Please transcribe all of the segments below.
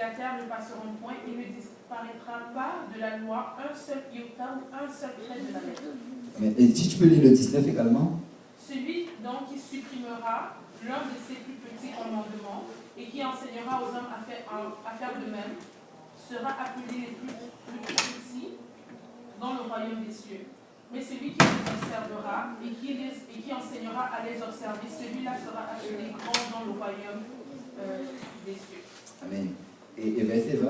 la terre ne passeront point, il ne disparaîtra pas de la loi un seul iota ou un seul trait de la lettre. Et si tu peux lire le 19 également. Celui donc qui supprimera l'un de ses plus petits commandements et qui enseignera aux hommes à faire de même sera appelé les plus petits dans le royaume des cieux. Mais celui qui les observera et qui enseignera à les observer, celui-là sera appelé grand dans le royaume des cieux. Amen. Et verset 20.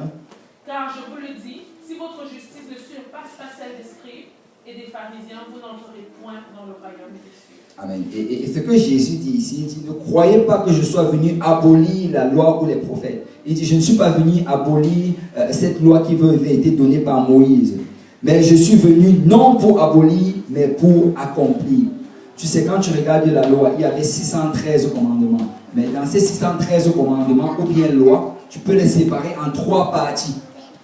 Car je vous le dis, si votre justice ne surpasse pas celle des scribes et des pharisiens, vous n'entrerez point dans le royaume des cieux. Amen. Et ce que Jésus dit ici, il dit, ne croyez pas que je sois venu abolir la loi ou les prophètes. Il dit, je ne suis pas venu abolir cette loi qui avait été donnée par Moïse. Mais je suis venu non pour abolir, mais pour accomplir. Tu sais, quand tu regardes la loi, il y avait 613 commandements. Mais dans ces 613 commandements, ou bien lois, tu peux les séparer en 3 parties.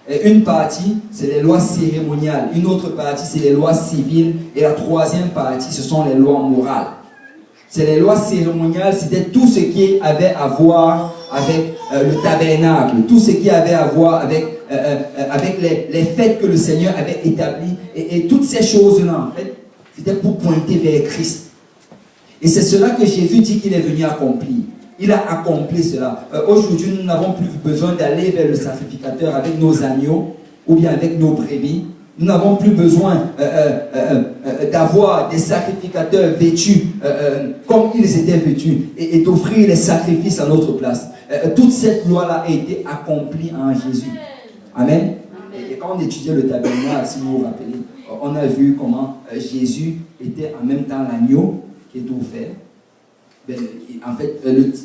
Et une partie, c'est les lois cérémoniales. Une autre partie, c'est les lois civiles. Et la 3e partie, ce sont les lois morales. C'est les lois cérémoniales, c'était tout ce qui avait à voir avec le tabernacle, tout ce qui avait à voir avec les fêtes que le Seigneur avait établies. Et toutes ces choses-là, en fait, c'était pour pointer vers Christ. Et c'est cela que Jésus dit qu'il est venu accomplir. Il a accompli cela. Aujourd'hui, nous n'avons plus besoin d'aller vers le sacrificateur avec nos agneaux ou bien avec nos brebis. Nous n'avons plus besoin d'avoir des sacrificateurs vêtus comme ils étaient vêtus et d'offrir les sacrifices à notre place. Toute cette loi-là a été accomplie en Jésus. Amen. Et quand on étudiait le tabernacle, si vous vous rappelez, on a vu comment Jésus était en même temps l'agneau qui est offert. En fait,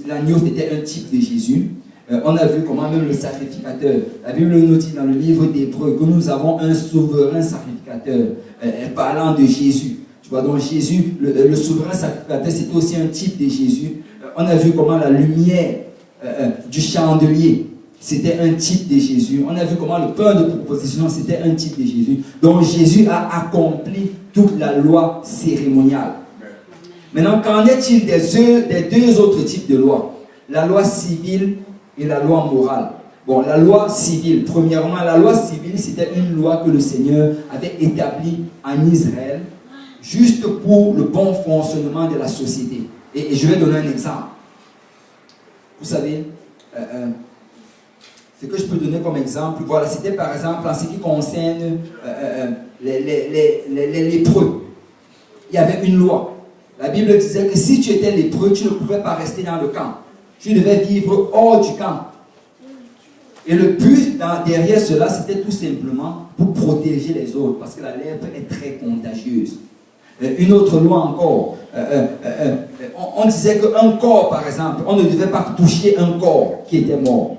l'agneau c'était un type de Jésus. On a vu comment même le sacrificateur, la Bible nous dit dans le livre d'Hébreux que nous avons un souverain sacrificateur parlant de Jésus. Tu vois, donc Jésus, le souverain sacrificateur, c'est aussi un type de Jésus. On a vu comment la lumière du chandelier, c'était un type de Jésus. On a vu comment le pain de proposition, c'était un type de Jésus. Donc Jésus a accompli toute la loi cérémoniale. Maintenant, qu'en est-il des 2 autres types de lois? La loi civile et la loi morale. Bon, la loi civile, premièrement, la loi civile, c'était une loi que le Seigneur avait établie en Israël, juste pour le bon fonctionnement de la société. Et je vais donner un exemple. Vous savez, ce que je peux donner comme exemple, voilà, c'était par exemple en ce qui concerne les lépreux. Il y avait une loi. La Bible disait que si tu étais lépreux, tu ne pouvais pas rester dans le camp. Tu devais vivre hors du camp. Et le but derrière cela, c'était tout simplement pour protéger les autres, parce que la lèpre est très contagieuse. Une autre loi encore, on disait qu'un corps, par exemple, on ne devait pas toucher un corps qui était mort.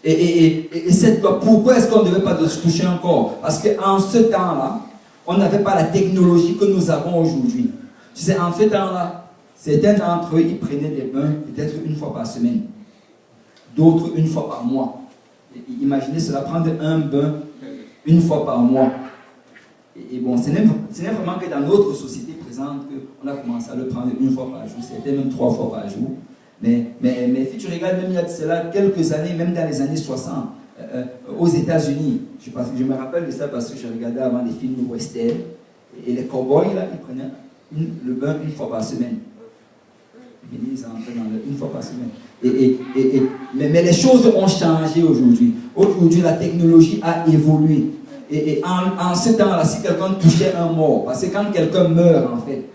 Et cette loi, pourquoi est-ce qu'on ne devait pas toucher un corps? Parce qu'en ce temps-là, on n'avait pas la technologie que nous avons aujourd'hui. Tu sais, en ce temps-là, certains d'entre eux, ils prenaient des bains peut-être une fois par semaine. D'autres, une fois par mois. Et imaginez cela, prendre un bain une fois par mois. Et bon, ce n'est vraiment que dans notre société présente qu'on a commencé à le prendre une fois par jour. C'était même 3 fois par jour. Mais si tu regardes même il y a de cela quelques années, même dans les années 60, aux États-Unis, je me rappelle de ça parce que je regardais avant des films western, et les cowboys, là, ils prenaient le bain une fois par semaine. Ils entraient dans une fois par semaine. Mais les choses ont changé aujourd'hui. Aujourd'hui, la technologie a évolué. Et en ce temps-là, si quelqu'un touchait un mort, parce que quand quelqu'un meurt, en fait,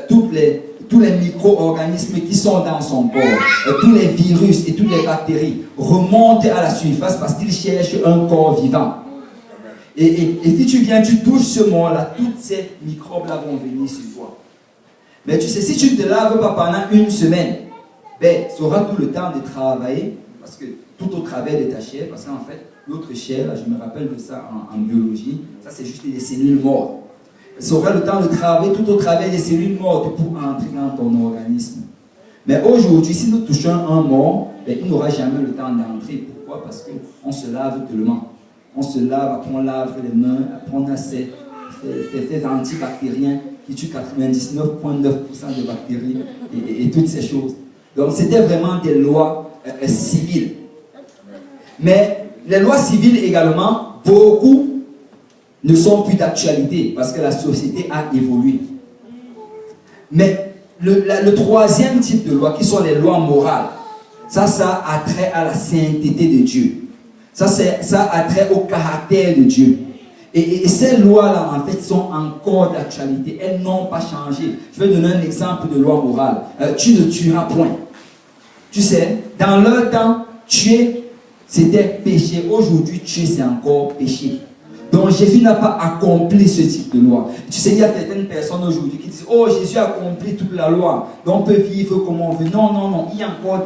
tous les micro-organismes qui sont dans son corps, tous les virus et toutes les bactéries remontent à la surface parce qu'ils cherchent un corps vivant. Et si tu viens, tu touches ce mort-là, toutes ces microbes-là vont venir sur toi. Mais tu sais, si tu ne te laves pas pendant une semaine, ben, tu auras tout le temps de travailler, parce que tout au travers de ta chair, parce qu'en fait, l'autre chair, là, je me rappelle de ça en biologie, ça c'est juste des cellules mortes. Tu auras le temps de travailler tout au travers des cellules mortes pour entrer dans ton organisme. Mais aujourd'hui, si nous touchons un mort, ben, il n'aura jamais le temps d'entrer. Pourquoi? Parce qu'on se lave tellement. On se lave, après on lave les mains, après on a ces antibactériens qui tuent 99,9% de bactéries et toutes ces choses. Donc c'était vraiment des lois civiles. Mais les lois civiles également, beaucoup ne sont plus d'actualité parce que la société a évolué. Mais le troisième type de loi, qui sont les lois morales, ça a trait à la sainteté de Dieu. Ça a trait au caractère de Dieu. Et ces lois-là, en fait, sont encore d'actualité. Elles n'ont pas changé. Je vais donner un exemple de loi morale. Tu ne tueras point. Tu sais, dans leur temps, tuer, c'était péché. Aujourd'hui, tuer, c'est encore péché. Donc Jésus n'a pas accompli ce type de loi. Tu sais, il y a certaines personnes aujourd'hui qui disent, oh, Jésus a accompli toute la loi, donc on peut vivre comme on veut. Non, non, non, il y a encore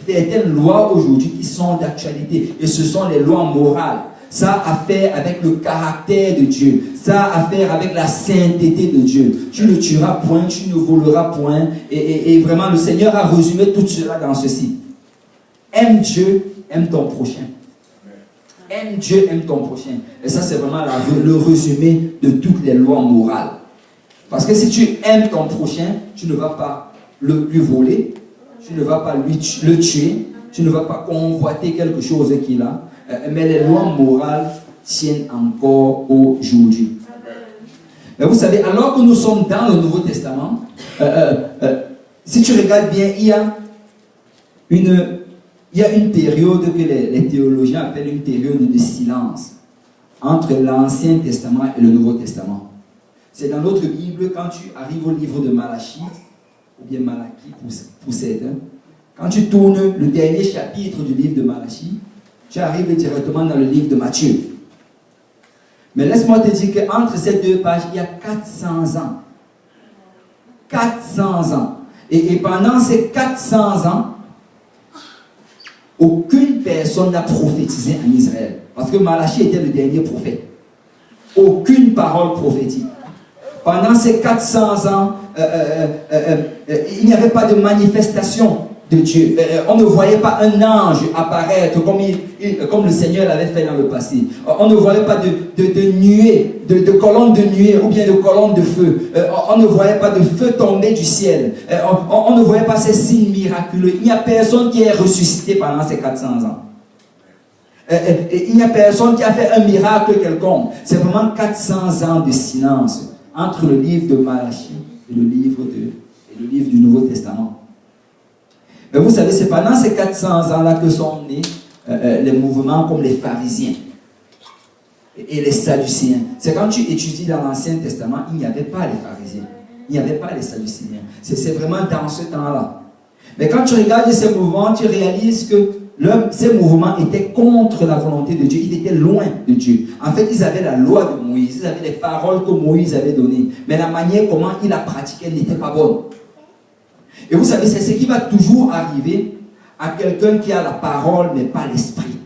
certaines lois aujourd'hui qui sont d'actualité. Et ce sont les lois morales. Ça a à faire avec le caractère de Dieu. Ça a à faire avec la sainteté de Dieu. Tu ne tueras point, tu ne voleras point. Et vraiment, le Seigneur a résumé tout cela dans ceci. Aime Dieu, aime ton prochain. Aime Dieu, aime ton prochain. Et ça, c'est vraiment le résumé de toutes les lois morales. Parce que si tu aimes ton prochain, tu ne vas pas lui voler, tu ne vas pas le tuer, tu ne vas pas convoiter quelque chose qu'il a. Mais les lois morales tiennent encore aujourd'hui. Mais vous savez, alors que nous sommes dans le Nouveau Testament, si tu regardes bien, il y a une période que les théologiens appellent une période de silence entre l'Ancien Testament et le Nouveau Testament. C'est dans notre Bible, quand tu arrives au livre de Malachie, ou bien Malachie pour certains, quand tu tournes le dernier chapitre du livre de Malachie, tu arrives directement dans le livre de Matthieu. Mais laisse-moi te dire qu'entre ces deux pages, il y a 400 ans. 400 ans. Et pendant ces 400 ans, aucune personne n'a prophétisé en Israël. Parce que Malachie était le dernier prophète. Aucune parole prophétique. Pendant ces 400 ans, il n'y avait pas de manifestation de Dieu. On ne voyait pas un ange apparaître comme le Seigneur l'avait fait dans le passé. On ne voyait pas de nuées, de colonnes de nuées ou bien de colonnes de feu. On ne voyait pas de feu tomber du ciel. On ne voyait pas ces signes miraculeux. Il n'y a personne qui est ressuscité pendant ces 400 ans. Il n'y a personne qui a fait un miracle quelconque. C'est vraiment 400 ans de silence entre le livre de Malachie et le livre du Nouveau Testament. Mais vous savez, c'est pendant ces 400 ans-là que sont nés les mouvements comme les pharisiens et les sadducéens. C'est quand tu étudies dans l'Ancien Testament, il n'y avait pas les pharisiens, il n'y avait pas les sadducéens. C'est vraiment dans ce temps-là. Mais quand tu regardes ces mouvements, tu réalises que ces mouvements étaient contre la volonté de Dieu, ils étaient loin de Dieu. En fait, ils avaient la loi de Moïse, ils avaient les paroles que Moïse avait données, mais la manière comment ils la pratiquaient n'était pas bonne. Et vous savez, c'est ce qui va toujours arriver à quelqu'un qui a la parole, mais pas l'esprit.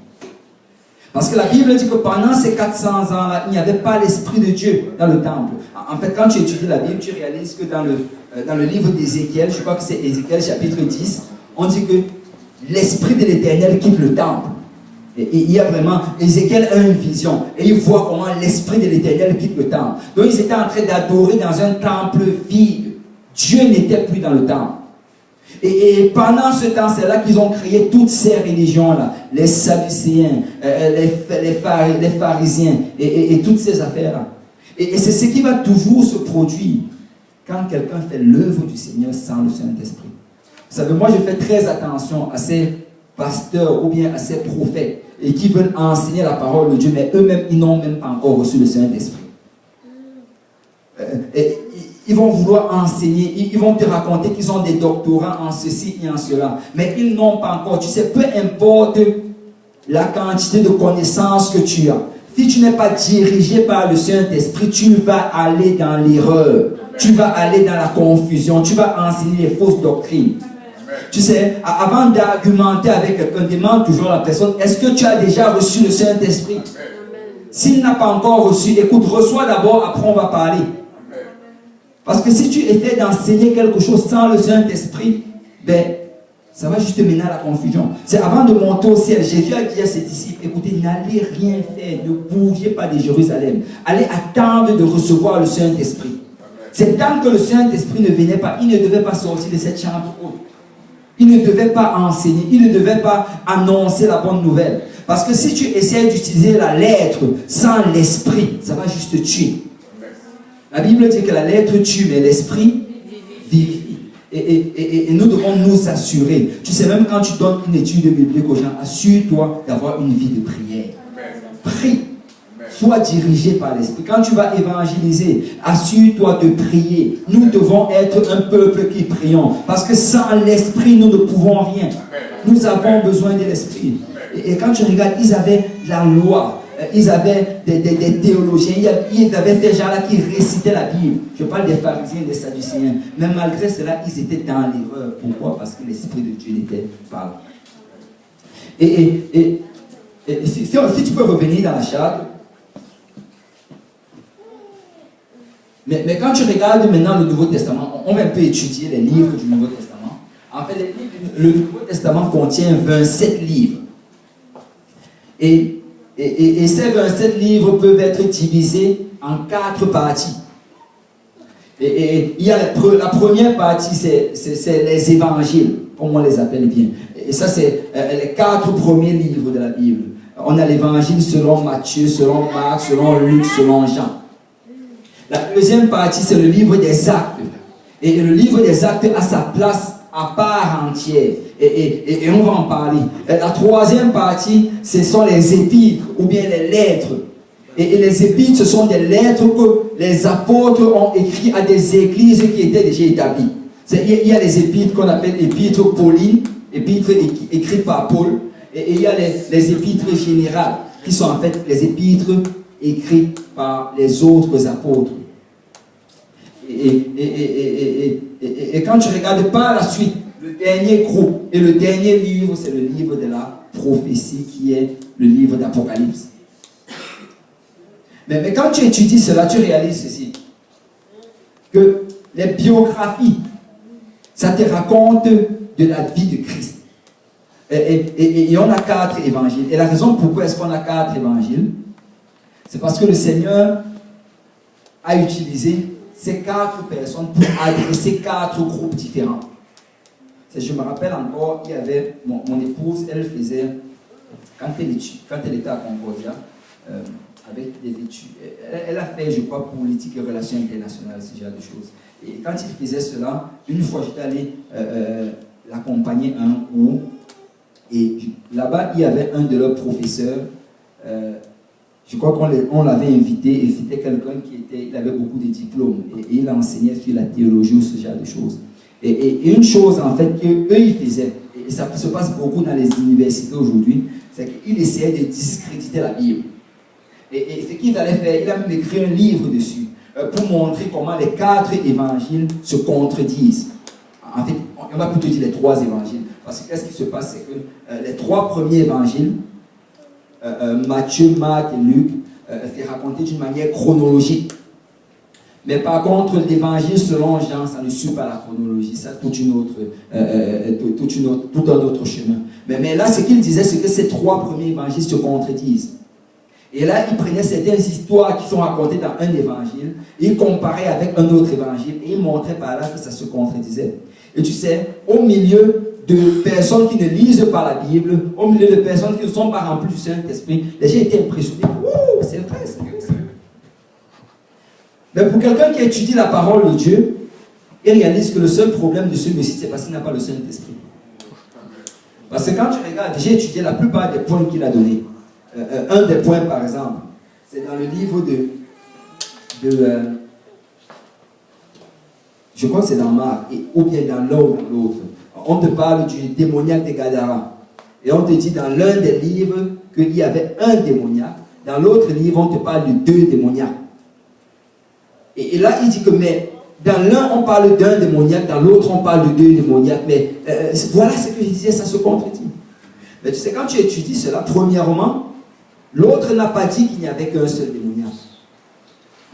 Parce que la Bible dit que pendant ces 400 ans-là, il n'y avait pas l'esprit de Dieu dans le temple. En fait, quand tu étudies la Bible, tu réalises que dans le livre d'Ézéchiel, je crois que c'est Ézéchiel chapitre 10, on dit que l'esprit de l'Éternel quitte le temple. Et il y a vraiment, Ézéchiel a une vision, et il voit comment l'esprit de l'Éternel quitte le temple. Donc ils étaient en train d'adorer dans un temple vide. Dieu n'était plus dans le temple. Et pendant ce temps, c'est là qu'ils ont créé toutes ces religions-là, les Sadducéens, les pharisiens, et toutes ces affaires-là. Et c'est ce qui va toujours se produire quand quelqu'un fait l'œuvre du Seigneur sans le Saint-Esprit. Vous savez, moi je fais très attention à ces pasteurs ou bien à ces prophètes et qui veulent enseigner la parole de Dieu, mais eux-mêmes, ils n'ont même pas encore reçu le Saint-Esprit. Ils vont vouloir enseigner, ils vont te raconter qu'ils ont des doctorats en ceci et en cela, mais ils n'ont pas encore. Tu sais, peu importe la quantité de connaissances que tu as, si tu n'es pas dirigé par le Saint-Esprit, tu vas aller dans l'erreur, tu vas aller dans la confusion, tu vas enseigner les fausses doctrines. Tu sais, avant d'argumenter avec quelqu'un, demande toujours à la personne, est-ce que tu as déjà reçu le Saint-Esprit? S'il n'a pas encore reçu, écoute, reçois d'abord, après on va parler. Parce que si tu essaies d'enseigner quelque chose sans le Saint-Esprit, ben, ça va juste te mener à la confusion. C'est avant de monter au ciel, Jésus a dit à ses disciples, écoutez, n'allez rien faire, ne bougez pas de Jérusalem. Allez attendre de recevoir le Saint-Esprit. C'est tant que le Saint-Esprit ne venait pas, il ne devait pas sortir de cette chambre haute. Il ne devait pas enseigner, il ne devait pas annoncer la bonne nouvelle. Parce que si tu essaies d'utiliser la lettre sans l'esprit, ça va juste tuer. La Bible dit que la lettre tue, mais l'esprit vivifie. Et nous devons nous assurer. Tu sais, même quand tu donnes une étude biblique aux gens, assure-toi d'avoir une vie de prière. Prie. Sois dirigé par l'esprit. Quand tu vas évangéliser, assure-toi de prier. Nous devons être un peuple qui prions. Parce que sans l'esprit, nous ne pouvons rien. Nous avons besoin de l'esprit. Et quand tu regardes, ils avaient la loi. Ils avaient des théologiens. Ils avaient ces gens-là qui récitaient la Bible. Je parle des pharisiens et des sadducéens. Mais malgré cela, ils étaient dans l'erreur. Pourquoi? Parce que l'esprit de Dieu n'était pas là. Si tu peux revenir dans la charte. Mais quand tu regardes maintenant le Nouveau Testament, on va un peu étudier les livres du Nouveau Testament. En fait, le Nouveau Testament contient 27 livres. Et ces 27 livres peuvent être divisés en 4 parties. Et il y a la première partie, c'est les évangiles, comme on les appelle bien. Et ça, c'est les 4 premiers livres de la Bible. On a l'évangile selon Matthieu, selon Marc, selon Luc, selon Jean. La deuxième partie, c'est le livre des actes. Et le livre des actes a sa place à part entière. Et on va en parler. La troisième partie, ce sont les épîtres ou bien les lettres. Et les épîtres, ce sont des lettres que les apôtres ont écrites à des églises qui étaient déjà établies. Il y a les épîtres qu'on appelle épîtres paulines, épîtres écrites par Paul. Et il y a les épîtres générales, qui sont en fait les épîtres écrites par les autres apôtres. Et quand tu regardes par la suite, le dernier groupe et le dernier livre, c'est le livre de la prophétie qui est le livre d'Apocalypse. Mais quand tu étudies cela, tu réalises ceci. Que les biographies, ça te raconte de la vie de Christ. Et on a 4 évangiles. Et la raison pourquoi est-ce qu'on a 4 évangiles, c'est parce que le Seigneur a utilisé ces 4 personnes pour adresser 4 groupes différents. Je me rappelle encore, il y avait mon épouse, elle faisait, quand elle était à Concordia, avec des études, elle a fait, je crois, politique et relations internationales, ce genre de choses. Et quand il faisait cela, une fois j'étais allé l'accompagner à un cours, et là-bas, il y avait un de leurs professeurs, je crois qu'on l'avait invité, et c'était quelqu'un il avait beaucoup de diplômes, et il enseignait sur la théologie ou ce genre de choses. Et une chose, en fait, qu'eux, ils faisaient, et ça se passe beaucoup dans les universités aujourd'hui, c'est qu'ils essayaient de discréditer la Bible. Et ce qu'il allait faire, il a même écrit un livre dessus, pour montrer comment les 4 évangiles se contredisent. En fait, on va plutôt dire les 3 évangiles. Parce que qu'est-ce qui se passe, c'est que les 3 premiers évangiles, Matthieu, Marc et Luc, c'est raconté d'une manière chronologique. Mais par contre, l'évangile selon Jean, ça ne suit pas la chronologie, ça tout un autre chemin. Mais là, ce qu'il disait, c'est que ces 3 premiers évangiles se contredisent. Et là, il prenait certaines histoires qui sont racontées dans un évangile, et il comparait avec un autre évangile, et il montrait par là que ça se contredisait. Et tu sais, au milieu de personnes qui ne lisent pas la Bible, au milieu de personnes qui ne sont pas remplies du Saint-Esprit, les gens étaient impressionnés. Ouh, c'est vrai, c'est vrai, c'est vrai. Mais pour quelqu'un qui étudie la parole de Dieu, il réalise que le seul problème de ce Messie, c'est parce qu'il n'a pas le Saint-Esprit. Parce que quand tu regardes, j'ai étudié la plupart des points qu'il a donnés. Un des points, par exemple, c'est dans le livre je crois que c'est dans Marc, ou bien dans l'un ou dans l'autre. On te parle du démoniaque de Gadara. Et on te dit dans l'un des livres qu'il y avait un démoniaque. Dans l'autre livre, on te parle de 2 démoniaques. Et là, il dit que, mais dans l'un, on parle d'un démoniaque, dans l'autre, on parle de 2 démoniaques. Mais voilà ce que je disais, ça se contredit. Mais tu sais, quand tu étudies cela, premièrement, l'autre n'a pas dit qu'il n'y avait qu'un seul démoniaque.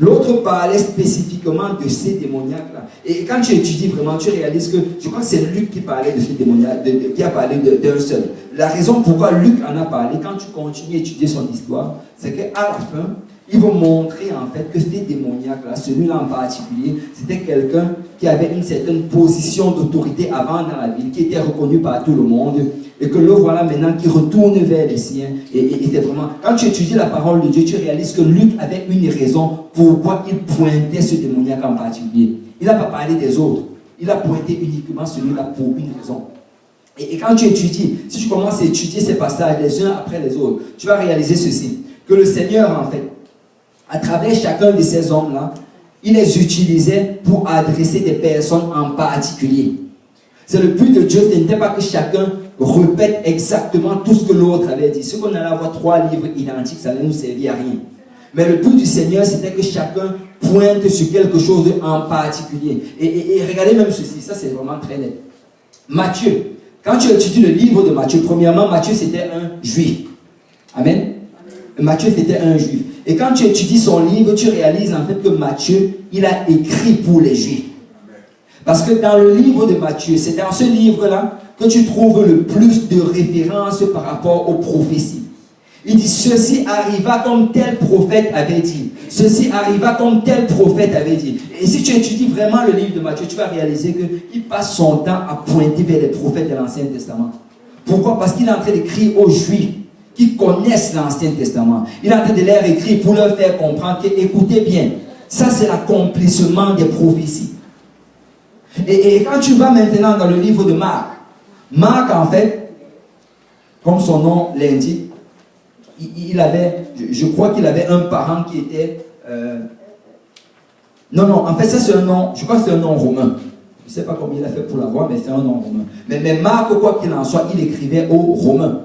L'autre parlait spécifiquement de ces démoniaques-là. Et quand tu étudies vraiment, tu réalises que, je crois que c'est Luc qui parlait de ces démoniaques, qui a parlé d'un seul. La raison pourquoi Luc en a parlé, quand tu continues à étudier son histoire, c'est qu'à la fin, il veut montrer en fait que ces démoniaques-là, celui-là en particulier, c'était quelqu'un qui avait une certaine position d'autorité avant dans la ville, qui était reconnu par tout le monde, et que le voilà maintenant qui retourne vers les siens. Et c'est vraiment, quand tu étudies la parole de Dieu, tu réalises que Luc avait une raison pourquoi il pointait ce démoniaque en particulier. Il n'a pas parlé des autres, il a pointé uniquement celui-là pour une raison. Et quand tu étudies, si tu commences à étudier ces passages les uns après les autres, tu vas réaliser ceci, que le Seigneur en fait, à travers chacun de ces hommes-là, il les utilisait pour adresser des personnes en particulier. C'est le but de Dieu, ce n'était pas que chacun répète exactement tout ce que l'autre avait dit. Si on allait avoir 3 livres identiques, ça ne nous servir à rien. Mais le but du Seigneur, c'était que chacun pointe sur quelque chose en particulier. Et regardez même ceci, ça c'est vraiment très net. Matthieu, quand tu étudies le livre de Matthieu, premièrement, Matthieu c'était un juif. Amen. Matthieu c'était un juif. Et quand tu étudies son livre, tu réalises en fait que Matthieu, il a écrit pour les Juifs. Parce que dans le livre de Matthieu, c'est dans ce livre-là que tu trouves le plus de références par rapport aux prophéties. Il dit, ceci arriva comme tel prophète avait dit. Ceci arriva comme tel prophète avait dit. Et si tu étudies vraiment le livre de Matthieu, tu vas réaliser qu'il passe son temps à pointer vers les prophètes de l'Ancien Testament. Pourquoi? Parce qu'il est en train d'écrire aux Juifs qui connaissent l'Ancien Testament. Il est en train de leur écrire pour leur faire comprendre que, écoutez bien, ça c'est l'accomplissement des prophéties. Et quand tu vas maintenant dans le livre de Marc, Marc en fait, comme son nom l'indique, il avait, je crois qu'il avait un parent qui était... non, en fait ça c'est un nom, je crois que c'est un nom romain. Je ne sais pas comment il a fait pour l'avoir, mais c'est un nom romain. Mais Marc, quoi qu'il en soit, il écrivait aux Romains.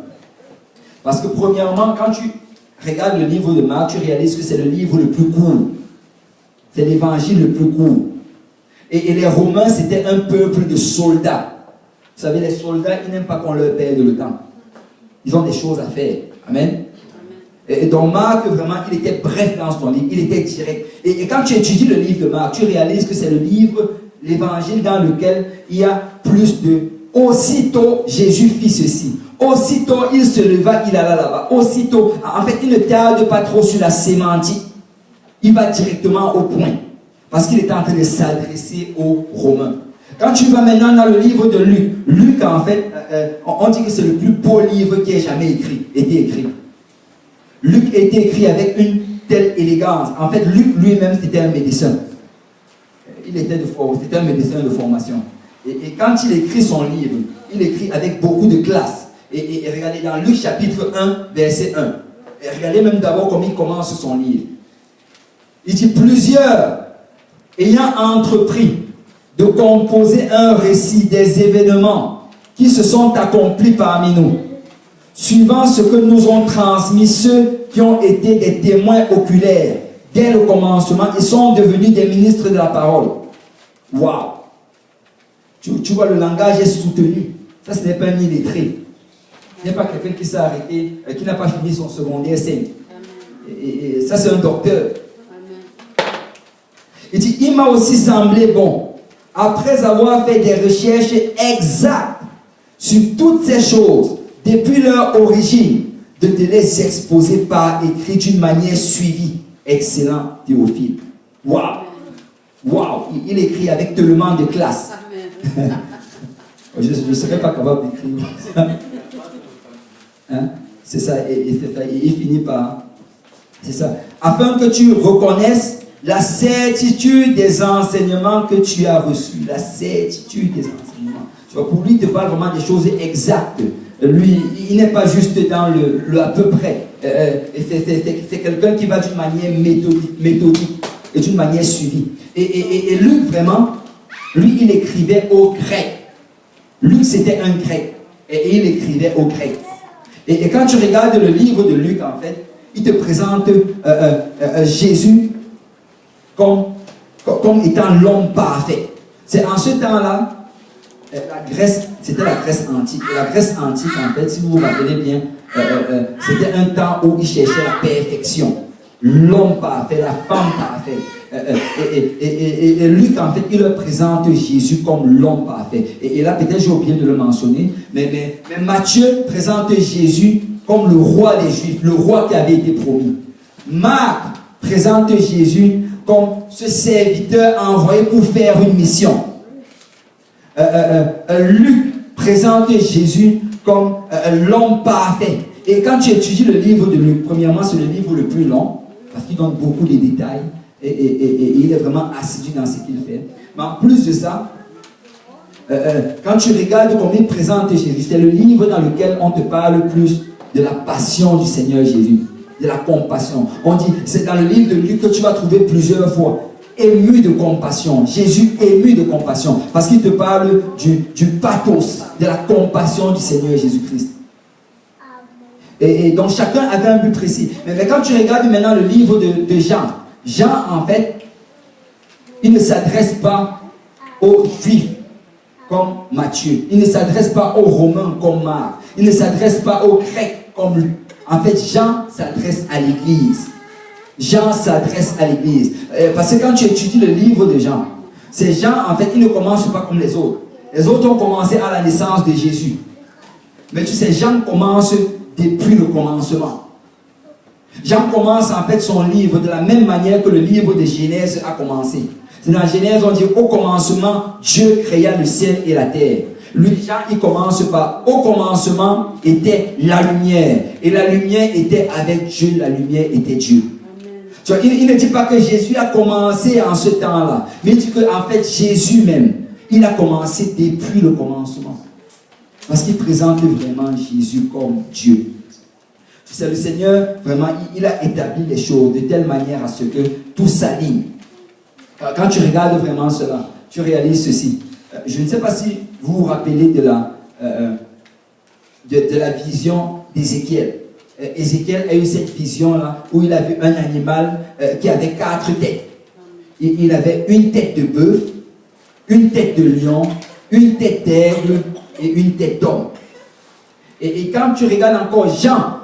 Parce que premièrement, quand tu regardes le livre de Marc, tu réalises que c'est le livre le plus court. C'est l'évangile le plus court. Et les Romains, c'était un peuple de soldats. Vous savez, les soldats, ils n'aiment pas qu'on leur perde le temps. Ils ont des choses à faire. Amen. Et donc Marc, vraiment, il était bref dans son livre. Il était direct. Et quand tu étudies le livre de Marc, tu réalises que c'est le livre, l'évangile dans lequel il y a plus de... Aussitôt, Jésus fit ceci. Aussitôt, il se leva, il alla là-bas. Aussitôt, en fait, il ne tarde pas trop sur la sémantique. Il va directement au point. Parce qu'il est en train de s'adresser aux Romains. Quand tu vas maintenant dans le livre de Luc, Luc, en fait, on dit que c'est le plus beau livre qui ait jamais été écrit. Luc a été écrit avec une telle élégance. En fait, Luc lui-même, c'était un médecin. C'était un médecin de formation. Et quand il écrit son livre, il écrit avec beaucoup de classe. Et regardez dans Luc chapitre 1, verset 1. Et regardez même d'abord comment il commence son livre. Il dit, plusieurs ayant entrepris de composer un récit des événements qui se sont accomplis parmi nous, suivant ce que nous ont transmis ceux qui ont été des témoins oculaires dès le commencement, ils sont devenus des ministres de la parole. Waouh! Tu vois, le langage est soutenu. Ça, ce n'est pas un illettré. Ce n'est pas quelqu'un qui s'est arrêté, qui n'a pas fini son secondaire 5. Et ça, c'est un docteur. Il dit, il m'a aussi semblé bon, après avoir fait des recherches exactes sur toutes ces choses, depuis leur origine, de te les exposer par écrit d'une manière suivie. Excellent, Théophile. Waouh! Waouh! Il écrit avec tellement de classe. Je ne serais pas capable d'écrire ça. Hein? C'est ça, et il finit par... C'est ça. Afin que tu reconnaisses la certitude des enseignements que tu as reçus. La certitude des enseignements. Tu vois, pour lui, il te parle vraiment des choses exactes. Lui, il n'est pas juste dans le à peu près. C'est quelqu'un qui va d'une manière méthodique et d'une manière suivie. Et Luc, vraiment, lui, il écrivait au grec. Luc, c'était un grec. Et il écrivait au grec. Et quand tu regardes le livre de Luc, en fait, il te présente Jésus comme étant l'homme parfait. C'est en ce temps-là, la Grèce, c'était la Grèce antique. Et la Grèce antique, en fait, si vous vous rappelez bien, c'était un temps où il cherchait la perfection. L'homme parfait, la femme parfaite. Et Luc, en fait, il leur présente Jésus comme l'homme parfait. Et là, peut-être j'ai oublié de le mentionner, mais Matthieu présente Jésus comme le roi des Juifs, le roi qui avait été promis. Marc présente Jésus comme ce serviteur envoyé pour faire une mission. Luc présente Jésus comme l'homme parfait. Et quand tu étudies le livre de Luc, premièrement, c'est le livre le plus long, parce qu'il donne beaucoup de détails, et il est vraiment assidu dans ce qu'il fait. Mais en plus de ça, quand tu regardes comment il présente Jésus, c'est le livre dans lequel on te parle plus de la passion du Seigneur Jésus, de la compassion. On dit, c'est dans le livre de Luc que tu vas trouver plusieurs fois, ému de compassion, Jésus ému de compassion, parce qu'il te parle du pathos, de la compassion du Seigneur Jésus-Christ. Et donc chacun avait un but précis. Mais quand tu regardes maintenant le livre de Jean, Jean en fait, il ne s'adresse pas aux Juifs comme Matthieu. Il ne s'adresse pas aux Romains comme Marc. Il ne s'adresse pas aux Grecs comme Luc. En fait, Jean s'adresse à l'Église. Jean s'adresse à l'Église. Parce que quand tu étudies le livre de Jean, ces gens, en fait, ils ne commencent pas comme les autres. Les autres ont commencé à la naissance de Jésus. Mais tu sais, Jean commence depuis le commencement. Jean commence en fait son livre de la même manière que le livre de Genèse a commencé. C'est dans Genèse, on dit au commencement, Dieu créa le ciel et la terre. Lui, Jean, il commence par au commencement était la lumière. Et la lumière était avec Dieu, la lumière était Dieu. Tu vois, il ne dit pas que Jésus a commencé en ce temps-là, mais il dit qu'en fait, Jésus même, il a commencé depuis le commencement. Parce qu'il présente vraiment Jésus comme Dieu. C'est le Seigneur, vraiment, il a établi les choses de telle manière à ce que tout s'aligne. Quand tu regardes vraiment cela, tu réalises ceci. Je ne sais pas si vous vous rappelez de la vision d'Ézéchiel. Ézéchiel a eu cette vision-là où il a vu un animal qui avait 4 têtes. Il avait une tête de bœuf, une tête de lion, une tête d'aigle et une tête d'homme. Et quand tu regardes encore Jean,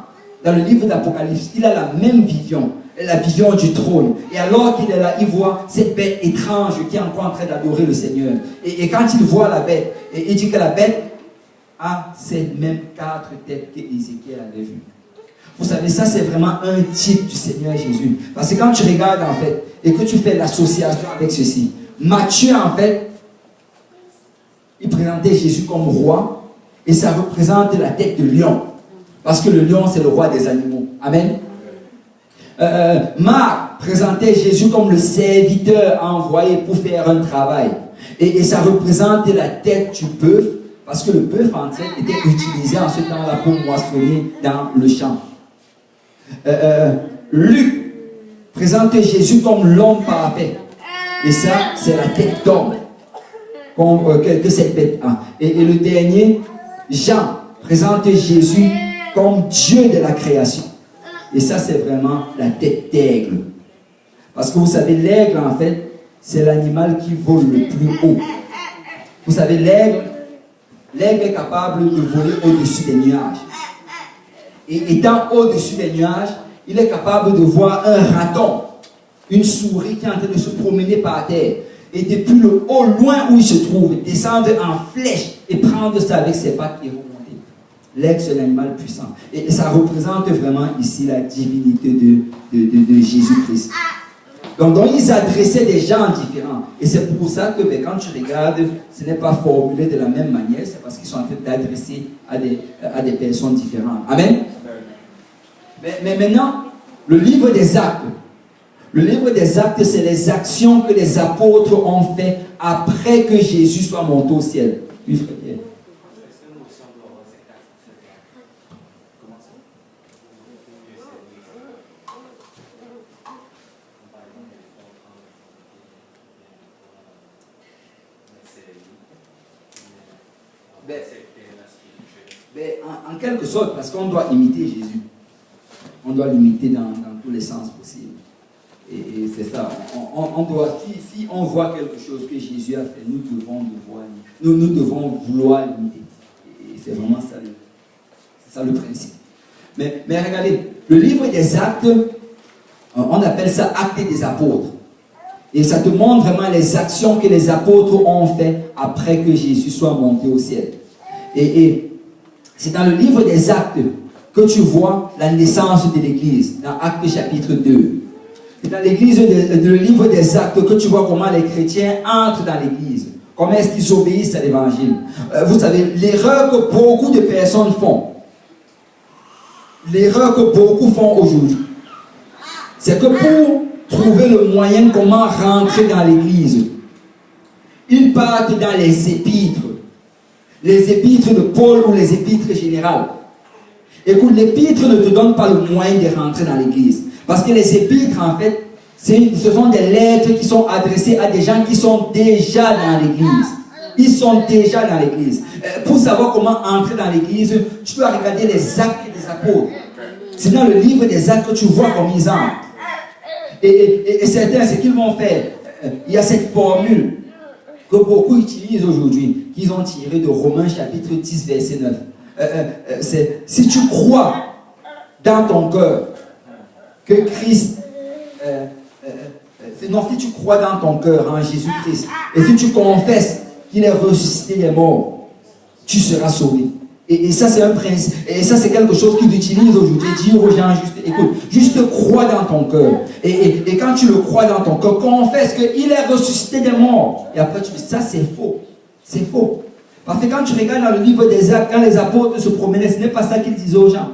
dans le livre d'Apocalypse, il a la même vision, la vision du trône. Et alors qu'il est là, il voit cette bête étrange qui est encore en train d'adorer le Seigneur. Et quand il voit la bête, il dit que la bête a ces mêmes 4 têtes qu'Ézéchiel avait vues. Vous savez, ça c'est vraiment un type du Seigneur Jésus. Parce que quand tu regardes en fait, et que tu fais l'association avec ceci, Matthieu en fait, il présentait Jésus comme roi, et ça représente la tête de lion. Parce que le lion c'est le roi des animaux. Amen. Marc présentait Jésus comme le serviteur envoyé pour faire un travail. Et ça représente la tête du bœuf, parce que le bœuf en fait était utilisé en ce temps-là pour moissonner dans le champ. Luc présente Jésus comme l'homme parfait. Et ça, c'est la tête d'homme que cette bête a. Et le dernier, Jean, présente Jésus comme Dieu de la création. Et ça, c'est vraiment la tête d'aigle. Parce que vous savez, l'aigle, en fait, c'est l'animal qui vole le plus haut. Vous savez, l'aigle est capable de voler au-dessus des nuages. Et étant au-dessus des nuages, il est capable de voir un raton, une souris qui est en train de se promener par terre. Et depuis le haut, loin où il se trouve, descendre en flèche et prendre ça avec ses pattes et remonter. L'aigle, c'est l'animal puissant. Et ça représente vraiment ici la divinité de Jésus-Christ. Donc, ils adressaient des gens différents. Et c'est pour ça que quand tu regardes, ce n'est pas formulé de la même manière, c'est parce qu'ils sont en train d'adresser à des personnes différentes. Amen. Mais maintenant, le livre des actes. Le livre des actes, c'est les actions que les apôtres ont fait après que Jésus soit monté au ciel. Oui, frère Pierre. En quelque sorte, parce qu'on doit imiter Jésus. On doit l'imiter dans tous les sens possibles. Et c'est ça. On doit, si on voit quelque chose que Jésus a fait, nous devons vouloir l'imiter. Et c'est vraiment ça, c'est ça le principe. Mais regardez, le livre des actes, on appelle ça actes des apôtres. Et ça te montre vraiment les actions que les apôtres ont fait après que Jésus soit monté au ciel. Et c'est dans le livre des actes que tu vois la naissance de l'Église, dans Actes chapitre 2. dans l'église, le livre des Actes, que tu vois comment les chrétiens entrent dans l'église. Comment est-ce qu'ils obéissent à l'évangile. Vous savez, l'erreur que beaucoup de personnes font, l'erreur que beaucoup font aujourd'hui, c'est que pour trouver le moyen comment rentrer dans l'église, ils partent dans les épîtres de Paul ou les épîtres générales. Écoute, l'épître ne te donne pas le moyen de rentrer dans l'église. Parce que les épîtres, en fait, ce sont des lettres qui sont adressées à des gens qui sont déjà dans l'église. Ils sont déjà dans l'église. Pour savoir comment entrer dans l'église, tu dois regarder les actes des apôtres. C'est dans le livre des actes que tu vois comment ils entrent. Et certains, ce qu'ils vont faire, il y a cette formule que beaucoup utilisent aujourd'hui, qu'ils ont tirée de Romains chapitre 10, verset 9. C'est si tu crois dans ton cœur que Christ, si tu crois dans ton cœur en Jésus-Christ, et si tu confesses qu'il est ressuscité des morts, tu seras sauvé. Et ça, c'est un principe. Et ça, c'est quelque chose qu'ils utilisent aujourd'hui. Dire aux gens, juste, écoute, juste crois dans ton cœur. Et quand tu le crois dans ton cœur, confesse qu'il est ressuscité des morts. Et après, tu dis, ça, c'est faux. C'est faux. Parce que quand tu regardes dans le livre des Actes, quand les apôtres se promenaient, ce n'est pas ça qu'ils disaient aux gens.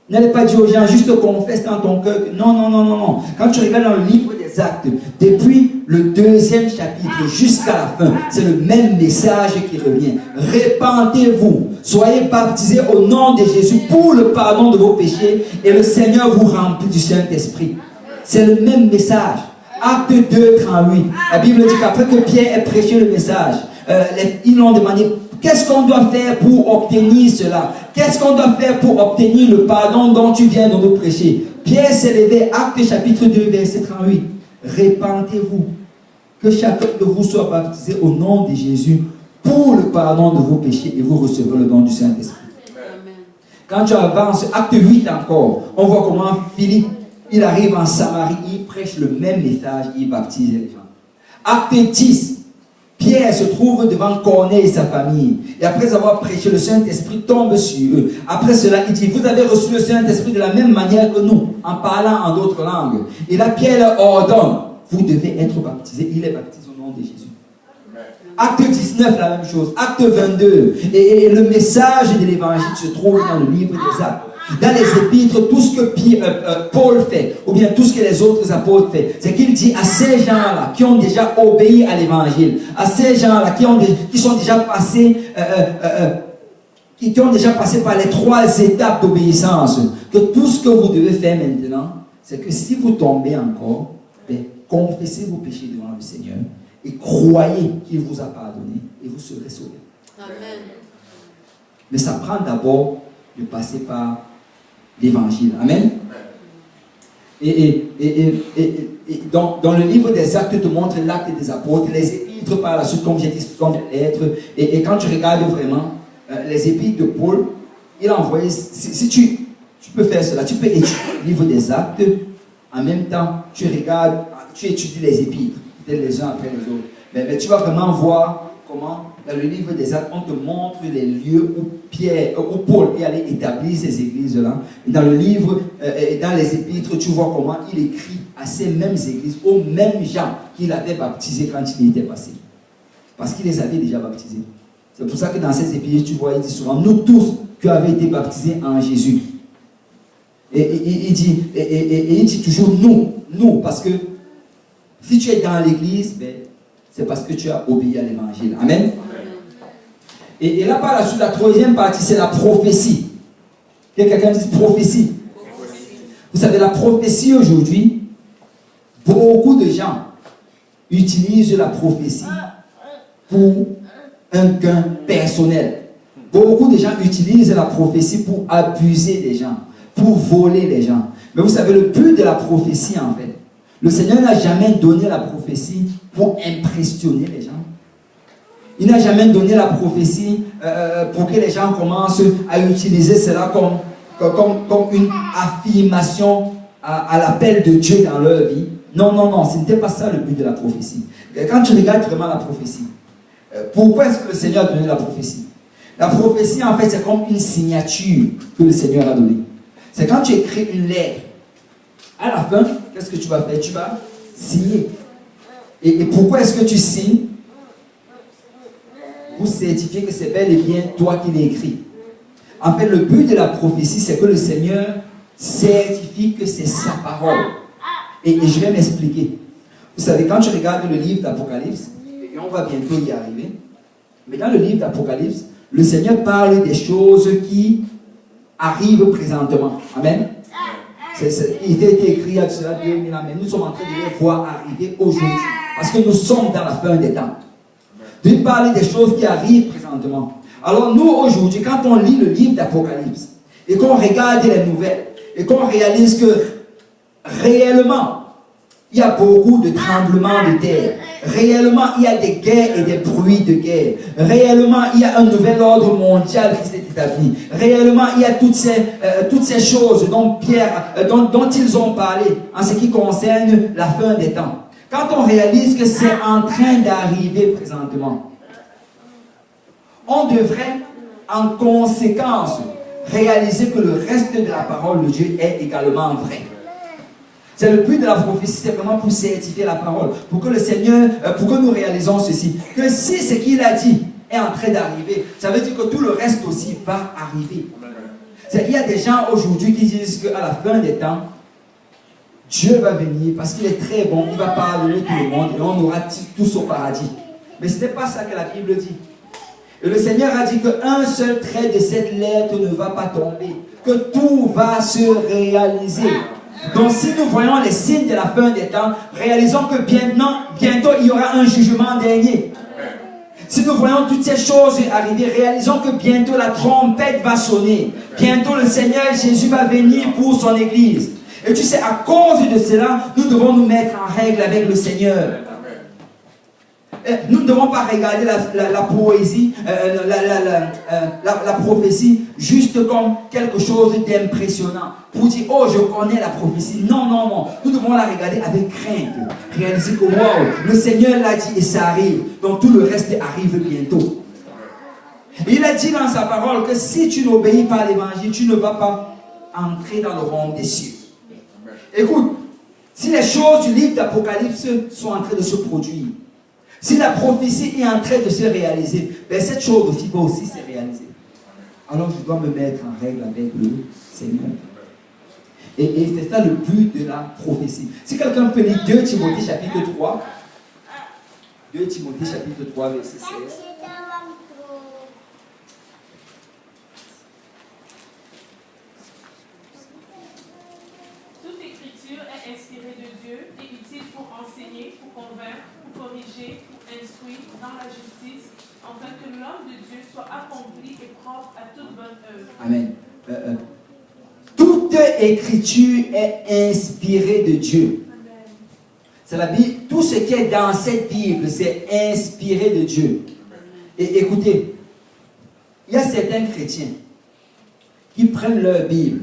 N'allez pas dire aux gens, juste confesse dans ton cœur. Non, non, non, non, non. Quand tu regardes dans le livre des Actes, depuis le 2e chapitre jusqu'à la fin, c'est le même message qui revient. Répentez-vous, soyez baptisés au nom de Jésus pour le pardon de vos péchés et le Seigneur vous remplit du Saint-Esprit. C'est le même message. Acte 2, 38. La Bible dit qu'après que Pierre ait prêché le message, ils l'ont demandé, qu'est-ce qu'on doit faire pour obtenir cela? Qu'est-ce qu'on doit faire pour obtenir le pardon dont tu viens de nous prêcher? Pierre s'est levé, Acte chapitre 2, verset 38. Répentez-vous, que chacun de vous soit baptisé au nom de Jésus pour le pardon de vos péchés et vous recevrez le don du Saint-Esprit. Quand tu avances, Acte 8 encore, on voit comment Philippe, il arrive en Samarie, il prêche le même message, il baptise les gens. Acte 10, Pierre se trouve devant Corneille et sa famille. Et après avoir prêché, le Saint-Esprit tombe sur eux. Après cela, il dit, vous avez reçu le Saint-Esprit de la même manière que nous, en parlant en d'autres langues. Et là, Pierre leur ordonne, vous devez être baptisés. Il est baptisé au nom de Jésus. Acte 19, la même chose. Acte 22. Et le message de l'évangile se trouve dans le livre des Actes. Dans les épîtres, tout ce que Paul fait, ou bien tout ce que les autres apôtres font, c'est qu'il dit à ces gens-là qui ont déjà obéi à l'évangile, à ces gens-là qui sont déjà passés, qui ont déjà passé par les 3 étapes d'obéissance, que tout ce que vous devez faire maintenant, c'est que si vous tombez encore, confessez vos péchés devant le Seigneur et croyez qu'il vous a pardonné et vous serez sauvés. Amen. Mais ça prend d'abord de passer par l'évangile. Amen. Et dans le livre des Actes te montre l'acte des apôtres, les épîtres par la suite, comme j'ai dit, ce sont des lettres. Et quand tu regardes vraiment les épîtres de Paul, il a envoyé, si tu peux faire cela, tu peux étudier le livre des Actes, en même temps, tu regardes, tu étudies les épîtres, peut-être les uns après les autres. Mais tu vas vraiment voir comment, dans le livre des Actes, on te montre les lieux où Paul est allé établir ces églises-là. Et dans le livre, dans les épîtres, tu vois comment il écrit à ces mêmes églises, aux mêmes gens qu'il avait baptisés quand il y était passé. Parce qu'il les avait déjà baptisés. C'est pour ça que dans ces épîtres, tu vois, il dit souvent, nous tous qui avons été baptisés en Jésus. Et il dit toujours nous, parce que si tu es dans l'église, c'est parce que tu as obéi à l'évangile. Amen. Et là, par la suite, la troisième partie, c'est la prophétie. Quelqu'un dit prophétie. Vous savez, la prophétie aujourd'hui, beaucoup de gens utilisent la prophétie pour un gain personnel. Beaucoup de gens utilisent la prophétie pour abuser des gens, pour voler les gens. Mais vous savez, le but de la prophétie, en fait, le Seigneur n'a jamais donné la prophétie pour impressionner les gens. Il n'a jamais donné la prophétie pour que les gens commencent à utiliser cela comme une affirmation à l'appel de Dieu dans leur vie. Non, non, non, ce n'était pas ça le but de la prophétie. Quand tu regardes vraiment la prophétie, pourquoi est-ce que le Seigneur a donné la prophétie? La prophétie, en fait, c'est comme une signature que le Seigneur a donnée. C'est quand tu écris une lettre À la fin, qu'est-ce que tu vas faire? Tu vas signer. Et pourquoi est-ce que tu signes? Pour certifier que c'est bel et bien toi qui l'as écrit. En fait, le but de la prophétie, c'est que le Seigneur certifie que c'est sa parole. Et je vais m'expliquer. Vous savez, quand tu regardes le livre d'Apocalypse, et on va bientôt y arriver, mais dans le livre d'Apocalypse, le Seigneur parle des choses qui arrivent présentement. Amen. Il a été écrit il y a cela 2000 ans, mais nous sommes en train de les voir arriver aujourd'hui. Parce que nous sommes dans la fin des temps. De parler des choses qui arrivent présentement. Alors nous, aujourd'hui, quand on lit le livre d'Apocalypse, et qu'on regarde les nouvelles, et qu'on réalise que réellement, il y a beaucoup de tremblements de terre. Réellement, il y a des guerres et des bruits de guerre. Réellement, il y a un nouvel ordre mondial qui s'est établi. Réellement, il y a toutes ces choses dont dont ils ont parlé en ce qui concerne la fin des temps. Quand on réalise que c'est en train d'arriver présentement, on devrait en conséquence réaliser que le reste de la parole de Dieu est également vrai. C'est le but de la prophétie, c'est vraiment pour certifier la parole, pour que le Seigneur, pour que nous réalisons ceci, que si ce qu'il a dit est en train d'arriver, ça veut dire que tout le reste aussi va arriver. Il y a des gens aujourd'hui qui disent qu'à la fin des temps, Dieu va venir parce qu'il est très bon, il va pardonner tout le monde et on aura tous au paradis. Mais ce n'est pas ça que la Bible dit. Et le Seigneur a dit qu'un seul trait de cette lettre ne va pas tomber, que tout va se réaliser. Donc si nous voyons les signes de la fin des temps, réalisons que bientôt il y aura un jugement dernier. Si nous voyons toutes ces choses arriver, réalisons que bientôt la trompette va sonner. Bientôt le Seigneur Jésus va venir pour son Église. Et tu sais, à cause de cela, nous devons nous mettre en règle avec le Seigneur. Nous ne devons pas regarder la poésie, la prophétie, juste comme quelque chose d'impressionnant. Pour dire, oh, je connais la prophétie. Non, non, non. Nous devons la regarder avec crainte. Réaliser que, wow, le Seigneur l'a dit et ça arrive. Donc tout le reste arrive bientôt. Il a dit dans sa parole que si tu n'obéis pas à l'évangile, tu ne vas pas entrer dans le royaume des cieux. Écoute, si les choses du livre d'Apocalypse sont en train de se produire, si la prophétie est en train de se réaliser, ben cette chose aussi va aussi se réaliser. Alors je dois me mettre en règle avec le Seigneur. Et c'est ça le but de la prophétie. Si quelqu'un peut lire 2 Timothée chapitre 3, 2 Timothée chapitre 3 verset 16. Toute écriture est inspirée de Dieu et utile pour enseigner, pour convaincre, pour corriger, pour instruire dans la justice, afin que l'homme de Dieu soit accompli et propre à toute bonne œuvre. Amen. Toute écriture est inspirée de Dieu. C'est la Bible. Tout ce qui est dans cette Bible, c'est inspiré de Dieu. Et écoutez, il y a certains chrétiens qui prennent leur Bible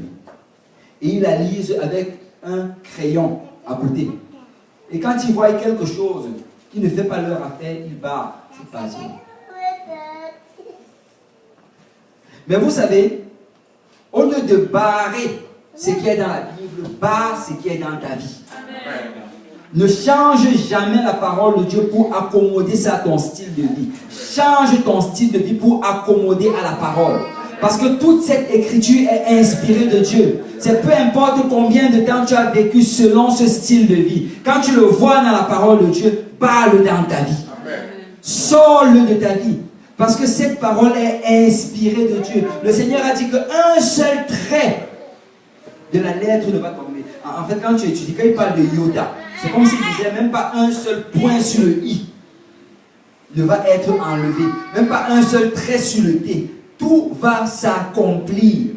et ils la lisent avec un crayon à côté. Et quand ils voient quelque chose qui ne fait pas leur affaire, ils barrent. C'est pas Dieu. Mais vous savez, au lieu de barrer ce qui est dans la Bible, barre ce qui est dans ta vie. Amen. Ne change jamais la parole de Dieu pour accommoder ça à ton style de vie. Change ton style de vie pour accommoder à la parole. Parce que toute cette écriture est inspirée de Dieu. C'est peu importe combien de temps tu as vécu selon ce style de vie. Quand tu le vois dans la parole de Dieu, parle dans ta vie. Sors-le de ta vie. Parce que cette parole est inspirée de Dieu. Le Seigneur a dit qu'un seul trait de la lettre ne va tomber. En fait, quand tu étudies, quand il parle de iota, c'est comme s'il disait même pas un seul point sur le i ne va être enlevé. Même pas un seul trait sur le t. Tout va s'accomplir.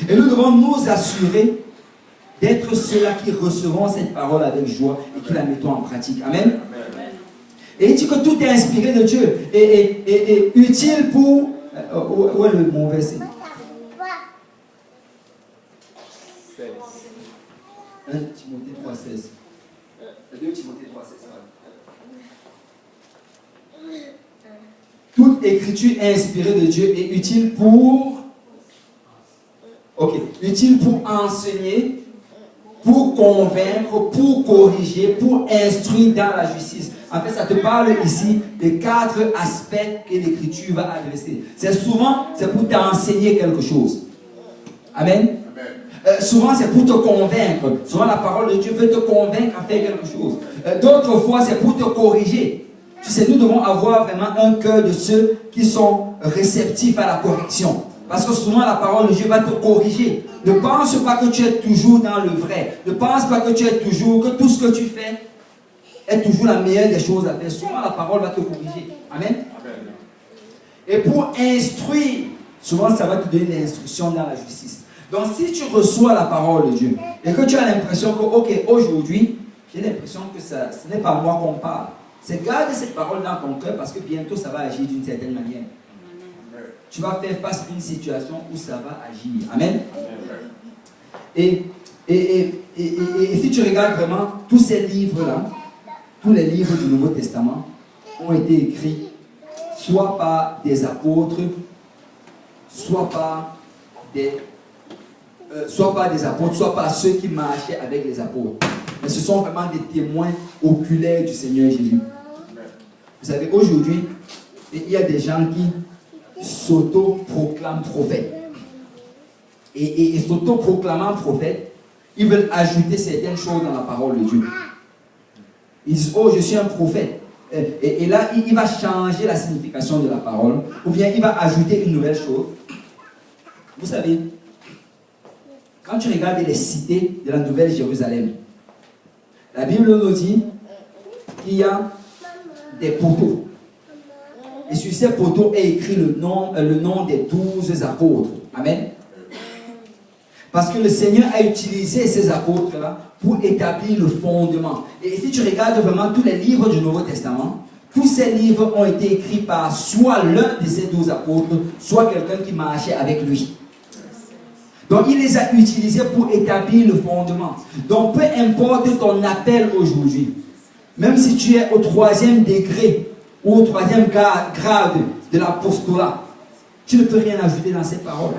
Et nous devons nous assurer d'être ceux-là qui recevront cette parole avec joie et qui la mettons en pratique. Amen. Et il dit que tout est inspiré de Dieu et utile pour... où est le mon verset? 1 Timothée 3,16. 2 Timothée 3,16. Toute écriture inspirée de Dieu est utile pour... Ok. Utile pour enseigner, pour convaincre, pour corriger, pour instruire dans la justice. En fait, ça te parle ici des 4 aspects que l'Écriture va adresser. C'est pour t'enseigner quelque chose. Amen. Souvent, c'est pour te convaincre. Souvent, la parole de Dieu veut te convaincre à faire quelque chose. D'autres fois, c'est pour te corriger. Tu sais, nous devons avoir vraiment un cœur de ceux qui sont réceptifs à la correction. Parce que souvent, la parole de Dieu va te corriger. Ne pense pas que tu es toujours dans le vrai. Ne pense pas que que tout ce que tu fais est toujours la meilleure des choses à faire. Souvent, la parole va te corriger. Amen. Et pour instruire, souvent, ça va te donner l'instruction dans la justice. Donc, si tu reçois la parole de Dieu et que tu as l'impression que, ok, aujourd'hui, j'ai l'impression que ce n'est pas moi qu'on parle. C'est garde cette parole dans ton cœur parce que bientôt, ça va agir d'une certaine manière. Tu vas faire face à une situation où ça va agir. Amen. Et si tu regardes vraiment tous ces livres-là, tous les livres du Nouveau Testament ont été écrits soit par des apôtres, soit par des apôtres, soit par ceux qui marchaient avec les apôtres. Mais ce sont vraiment des témoins oculaires du Seigneur Jésus. Vous savez, aujourd'hui, il y a des gens qui s'auto-proclament prophètes. Et s'auto-proclamant prophète, ils veulent ajouter certaines choses dans la parole de Dieu. Ils disent, oh, je suis un prophète. Et là, il va changer la signification de la parole, ou bien il va ajouter une nouvelle chose. Vous savez, quand tu regardes les cités de la Nouvelle Jérusalem, la Bible nous dit qu'il y a des poteaux. Et sur ces poteaux est écrit le nom des 12 apôtres. Amen. Parce que le Seigneur a utilisé ces apôtres-là pour établir le fondement. Et si tu regardes vraiment tous les livres du Nouveau Testament, tous ces livres ont été écrits par soit l'un de ces 12 apôtres, soit quelqu'un qui marchait avec lui. Donc, il les a utilisés pour établir le fondement. Donc, peu importe ton appel aujourd'hui, même si tu es au 3e degré ou au 3e grade de l'apostolat, tu ne peux rien ajouter dans ces paroles.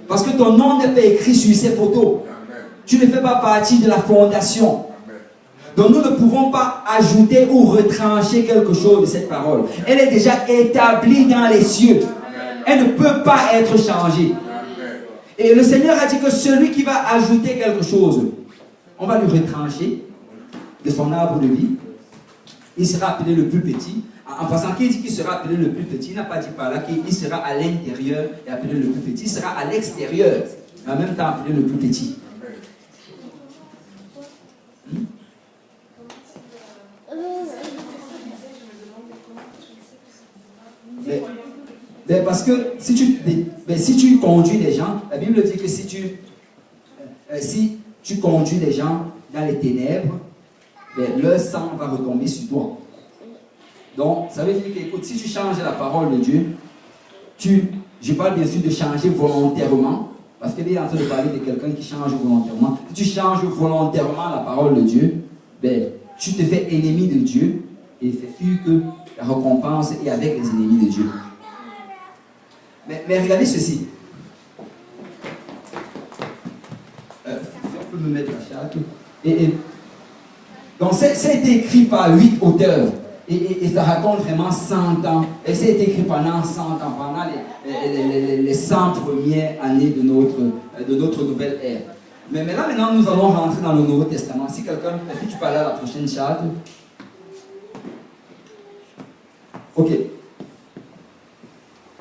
Parce que ton nom n'est pas écrit sur ces poteaux. Tu ne fais pas partie de la fondation. Donc, nous ne pouvons pas ajouter ou retrancher quelque chose de cette parole. Elle est déjà établie dans les cieux. Elle ne peut pas être changée. Et le Seigneur a dit que celui qui va ajouter quelque chose, on va lui retrancher de son arbre de vie. Il sera appelé le plus petit. En passant, qui dit qu'il sera appelé le plus petit, il n'a pas dit par là qu'il sera à l'intérieur et appelé le plus petit. Il sera à l'extérieur, et en même temps appelé le plus petit. Mais parce que si tu conduis les gens, la Bible dit que si tu conduis les gens dans les ténèbres, leur sang va retomber sur toi. Donc, ça veut dire que, écoute, si tu changes la parole de Dieu, je parle bien sûr de changer volontairement, parce qu'il est en train de parler de quelqu'un qui change volontairement. Si tu changes volontairement la parole de Dieu, tu te fais ennemi de Dieu, et c'est sûr que la récompense est avec les ennemis de Dieu. Mais regardez ceci. Si on peut me mettre la charte. Donc, ça a été écrit par 8 auteurs. Et ça raconte vraiment 100 ans. Et ça a été écrit pendant 100 ans, pendant les 100 premières années de notre nouvelle ère. Mais maintenant, nous allons rentrer dans le Nouveau Testament. Si tu parles à la prochaine charte. Ok.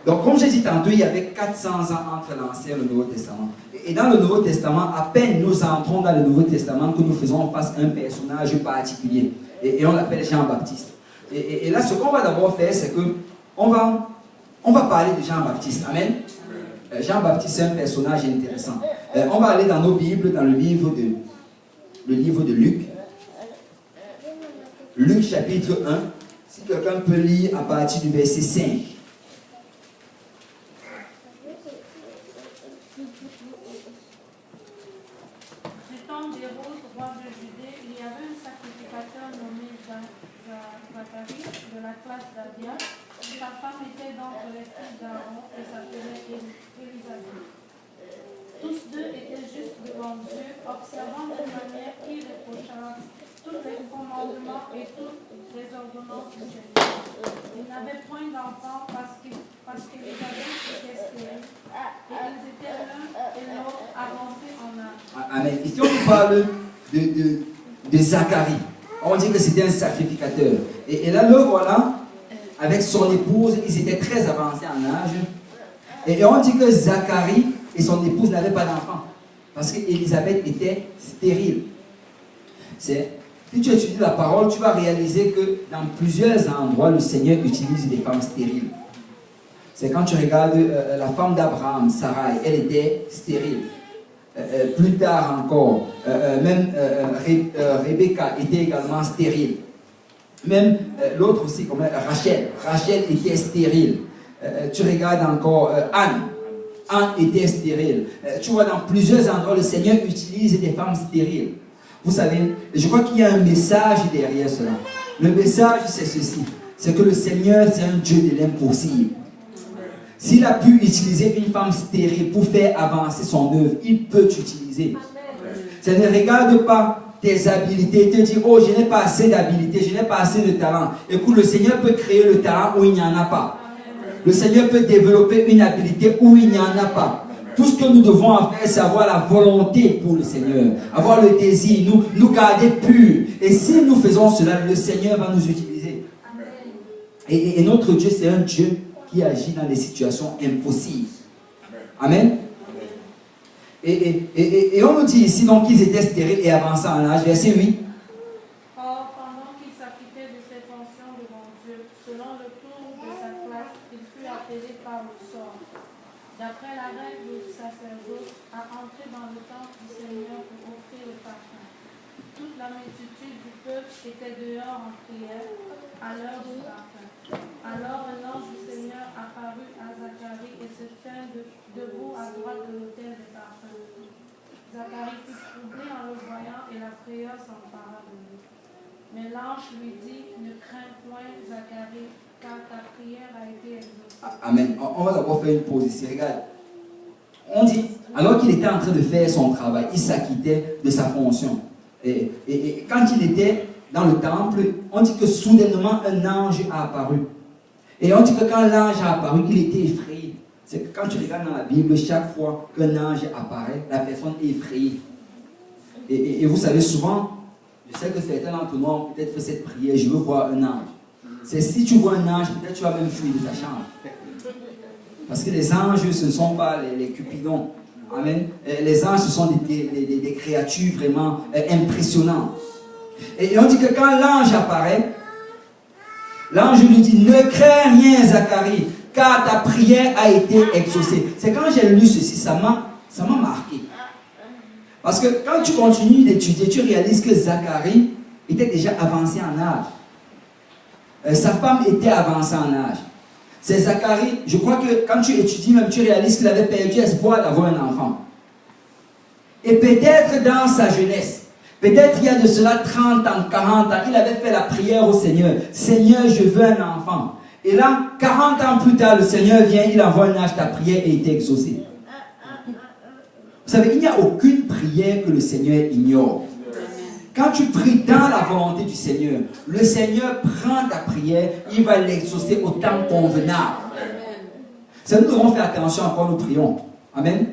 Donc, comme j'ai dit tantôt, il y avait 400 ans entre l'Ancien et le Nouveau Testament. Et dans le Nouveau Testament, à peine nous entrons dans le Nouveau Testament que nous faisons face à un personnage particulier. Et on l'appelle Jean-Baptiste. Et là, ce qu'on va d'abord faire, c'est que on va parler de Jean-Baptiste. Amen. Jean-Baptiste, c'est un personnage intéressant. On va aller dans nos Bibles, dans le livre de Luc. Luc chapitre 1. Si quelqu'un peut lire à partir du verset 5. De la classe d'Abia, sa femme était d'entre les filles d'Aaron et s'appelait Élisabeth. Tous deux étaient justes devant Dieu, observant d'une manière charges, tous les commandements et toutes les ordonnances du Seigneur. Ils n'avaient point d'enfants parce qu'Élisabeth était stérile, et ils étaient l'un et l'autre avancés en âge. Amen. Ici, on parle de Zacharie. On dit que c'était un sacrificateur. Et là, le voilà, avec son épouse, ils étaient très avancés en âge. Et on dit que Zacharie et son épouse n'avaient pas d'enfants. Parce qu'Élisabeth était stérile. Si tu étudies la parole, tu vas réaliser que dans plusieurs endroits, le Seigneur utilise des femmes stériles. C'est quand tu regardes la femme d'Abraham, Sarai, elle était stérile. Plus tard encore, même Rebecca était également stérile. Même l'autre aussi, comme Rachel était stérile. Tu regardes encore Anne était stérile. Tu vois, dans plusieurs endroits, le Seigneur utilise des femmes stériles. Vous savez, je crois qu'il y a un message derrière cela. Le message, c'est ceci. C'est que le Seigneur, c'est un Dieu de l'impossible. S'il a pu utiliser une femme stérile pour faire avancer son œuvre, il peut t'utiliser. Ça ne regarde pas tes habilités, te dire, oh, je n'ai pas assez d'habilité, je n'ai pas assez de talent. Écoute, le Seigneur peut créer le talent où il n'y en a pas. Le Seigneur peut développer une habilité où il n'y en a pas. Tout ce que nous devons faire, c'est avoir la volonté pour le Seigneur, avoir le désir, nous garder purs. Et si nous faisons cela, le Seigneur va nous utiliser. Et notre Dieu, c'est un Dieu qui agit dans des situations impossibles. Amen. Et on nous dit ici donc qu'ils étaient stériles et avançant en âge. Verset 8. Or, pendant qu'il s'acquittait de ses fonctions devant Dieu, selon le tour de sa classe, il fut appelé par le sort, d'après la règle du sacerdoce, à entrer dans le temple du Seigneur pour offrir le parfum. Toute la multitude du peuple était dehors en prière à l'heure du parfum. Alors un ange du Seigneur apparut à Zacharie et se tint debout à droite de l'autel des parfums. Zacharie fut troublé en le voyant et la frayeur s'empara de lui. Mais l'ange lui dit, ne crains point Zacharie, car ta prière a été exaucée. Amen. On va d'abord faire une pause ici. Regarde. On dit, alors qu'il était en train de faire son travail, il s'acquittait de sa fonction. Et quand il était dans le temple, on dit que soudainement un ange a apparu. Et on dit que quand l'ange a apparu, il était effrayé. C'est que quand tu regardes dans la Bible, chaque fois qu'un ange apparaît, la personne est effrayée. Et vous savez souvent, je sais que certains d'entre nous ont peut-être fait cette prière, je veux voir un ange. C'est si tu vois un ange, peut-être tu vas même fuir de ta chambre. Parce que les anges, ce ne sont pas les cupidons. Amen. Les anges, ce sont des créatures vraiment impressionnantes. Et on dit que quand l'ange apparaît, l'ange lui dit, ne crains rien Zacharie, car ta prière a été exaucée. C'est quand j'ai lu ceci, ça m'a marqué. Parce que quand tu continues d'étudier, tu réalises que Zacharie était déjà avancé en âge. Sa femme était avancée en âge. C'est Zacharie, je crois que quand tu étudies, même tu réalises qu'il avait perdu espoir d'avoir un enfant. Et peut-être dans sa jeunesse, peut-être il y a de cela 30 ans, 40 ans, il avait fait la prière au Seigneur. Seigneur, je veux un enfant. Et là, 40 ans plus tard, le Seigneur vient, il envoie un âge, ta prière a été exaucée. Vous savez, il n'y a aucune prière que le Seigneur ignore. Quand tu pries dans la volonté du Seigneur, le Seigneur prend ta prière, il va l'exaucer au temps convenable. Ça, nous devons faire attention à quand nous prions. Amen.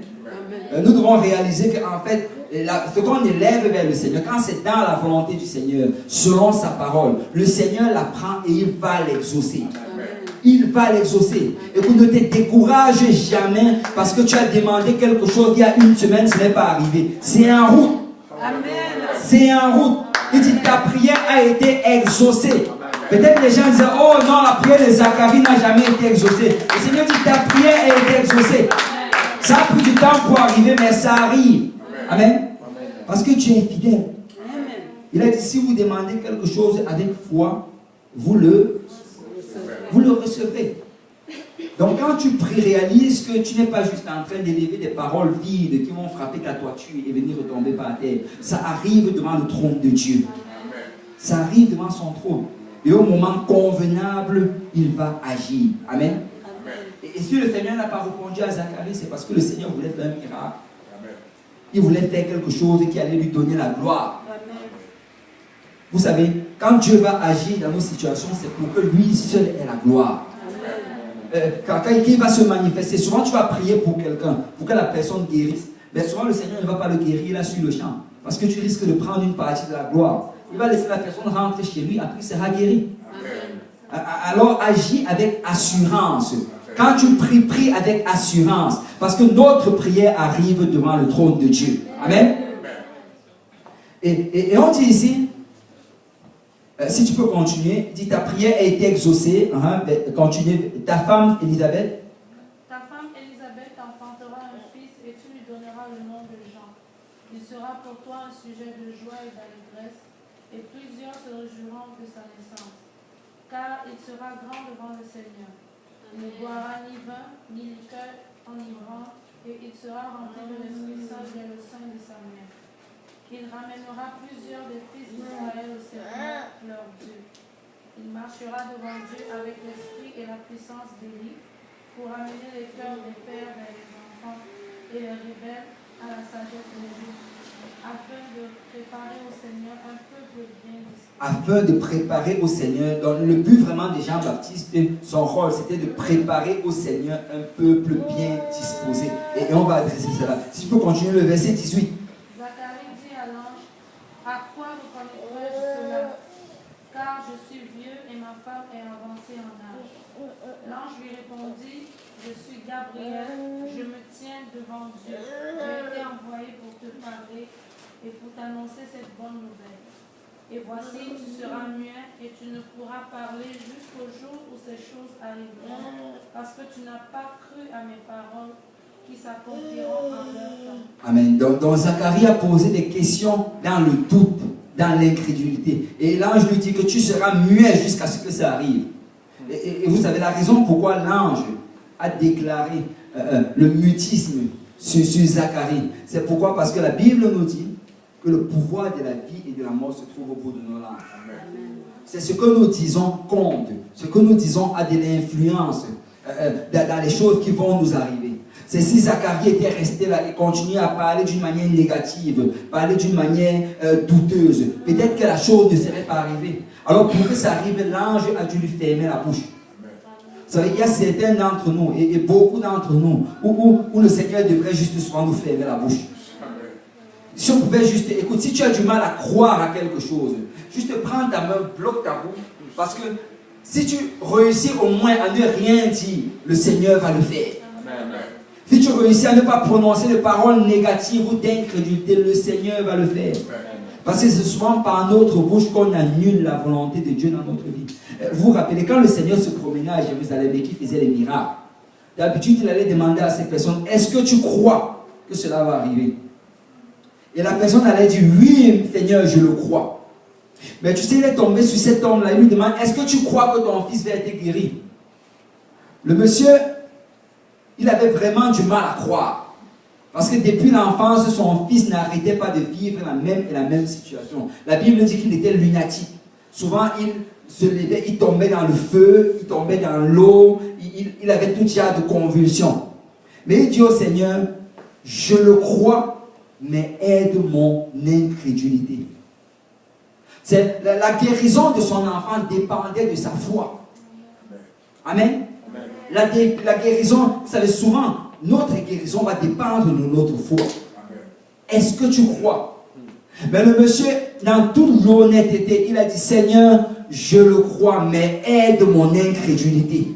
Nous devons réaliser qu'en fait, ce qu'on élève vers le Seigneur, quand c'est dans la volonté du Seigneur, selon sa parole, le Seigneur la prend et il va l'exaucer. Il va l'exaucer. Et vous ne te décourage jamais parce que tu as demandé quelque chose il y a une semaine, ce n'est pas arrivé. C'est en route. Amen. C'est en route. Il dit, ta prière a été exaucée. Peut-être les gens disent, oh non, la prière de Zacharie n'a jamais été exaucée. Le Seigneur dit, ta prière a été exaucée. Ça a pris du temps pour arriver, mais ça arrive. Amen. Parce que tu es fidèle. Il a dit, si vous demandez quelque chose avec foi, vous le recevrez. Donc quand tu pries, réalise que tu n'es pas juste en train d'élever des paroles vides qui vont frapper ta toiture et venir retomber par terre. Ça arrive devant le trône de Dieu. Ça arrive devant son trône. Et au moment convenable, il va agir. Amen. Et si le Seigneur n'a pas répondu à Zacharie, c'est parce que le Seigneur voulait faire un miracle. Il voulait faire quelque chose qui allait lui donner la gloire. Vous savez, quand Dieu va agir dans nos situations, c'est pour que lui seul ait la gloire. Quand il va se manifester, souvent tu vas prier pour quelqu'un, pour que la personne guérisse. Mais souvent le Seigneur ne va pas le guérir là sur le champ. Parce que tu risques de prendre une partie de la gloire. Il va laisser la personne rentrer chez lui, après il sera guéri. Alors agis avec assurance. Quand tu pries, prie avec assurance. Parce que notre prière arrive devant le trône de Dieu. Amen. Et on dit ici, si tu peux continuer, dit ta prière a été exaucée. Continue. Ta femme Élisabeth. Ta femme Élisabeth enfantera un fils et tu lui donneras le nom de Jean. Il sera pour toi un sujet de joie et d'allégresse, et plusieurs se réjouiront de sa naissance. Car il sera grand devant le Seigneur. Il ne boira ni vin, ni liqueur enivrante, et il sera rempli de l'Esprit Saint dès le sein de sa mère. Il ramènera plusieurs des fils d'Israël au Seigneur, leur Dieu. Il marchera devant Dieu avec l'esprit et la puissance d'Élie, pour amener les cœurs des pères vers les enfants et les rebelles à la sagesse de Dieu, afin de préparer au Seigneur un peuple bien disposé. Afin de préparer au Seigneur, donc le but vraiment de Jean-Baptiste, son rôle, c'était de préparer au Seigneur un peuple bien disposé. Et on va adresser cela. Si je peux continuer le verset 18. Zacharie dit à l'ange, à quoi reconnaîtrai-je cela? Car je suis vieux et ma femme est avancée en âge. L'ange lui répondit, je suis Gabriel, je me tiens devant Dieu. J'ai été envoyé pour te parler et pour t'annoncer cette bonne nouvelle. Et voici, tu seras muet et tu ne pourras parler jusqu'au jour où ces choses arriveront, parce que tu n'as pas cru à mes paroles qui s'accompliront en leur temps. Amen. Donc Zacharie a posé des questions dans le doute, dans l'incrédulité. Et l'ange lui dit que tu seras muet jusqu'à ce que ça arrive. Et vous savez la raison pourquoi l'ange a déclaré le mutisme sur Zacharie. C'est pourquoi? Parce que la Bible nous dit que le pouvoir de la vie et de la mort se trouve au bout de nos langues. C'est ce que nous disons compte. Ce que nous disons a de l'influence dans les choses qui vont nous arriver. C'est si Zacharie était resté là et continuait à parler d'une manière négative, parler d'une manière douteuse, peut-être que la chose ne serait pas arrivée. Alors pour que ça arrive, l'ange a dû lui fermer la bouche. Vous savez, il y a certains d'entre nous, et beaucoup d'entre nous, où le Seigneur devrait juste souvent nous fermer la bouche. Si on pouvait juste, écoute, si tu as du mal à croire à quelque chose, juste prends ta main, bloque ta bouche, parce que si tu réussis au moins à ne rien dire, le Seigneur va le faire. Si tu réussis à ne pas prononcer de paroles négatives ou d'incrédulité, le Seigneur va le faire. Parce que c'est souvent par notre bouche qu'on annule la volonté de Dieu dans notre vie. Vous vous rappelez, quand le Seigneur se promenait à Jérusalem et qu'il faisait les miracles, d'habitude il allait demander à ces personnes, est-ce que tu crois que cela va arriver? Et la personne allait dire, oui Seigneur, je le crois. Mais tu sais, il est tombé sur cet homme-là, il lui demande, est-ce que tu crois que ton fils va être guéri? Le monsieur, il avait vraiment du mal à croire. Parce que depuis l'enfance, son fils n'arrêtait pas de vivre la même situation. La Bible dit qu'il était lunatique. Souvent, il se levait, il tombait dans le feu, il tombait dans l'eau, il avait tout genre de convulsions. Mais il dit au Seigneur, je le crois, mais aide mon incrédulité. La guérison de son enfant dépendait de sa foi. Amen. La guérison, vous savez, souvent, notre guérison va dépendre de notre foi. Est-ce que tu crois? Mais le monsieur, dans toute l'honnêteté, il a dit, Seigneur, je le crois, mais aide mon incrédulité.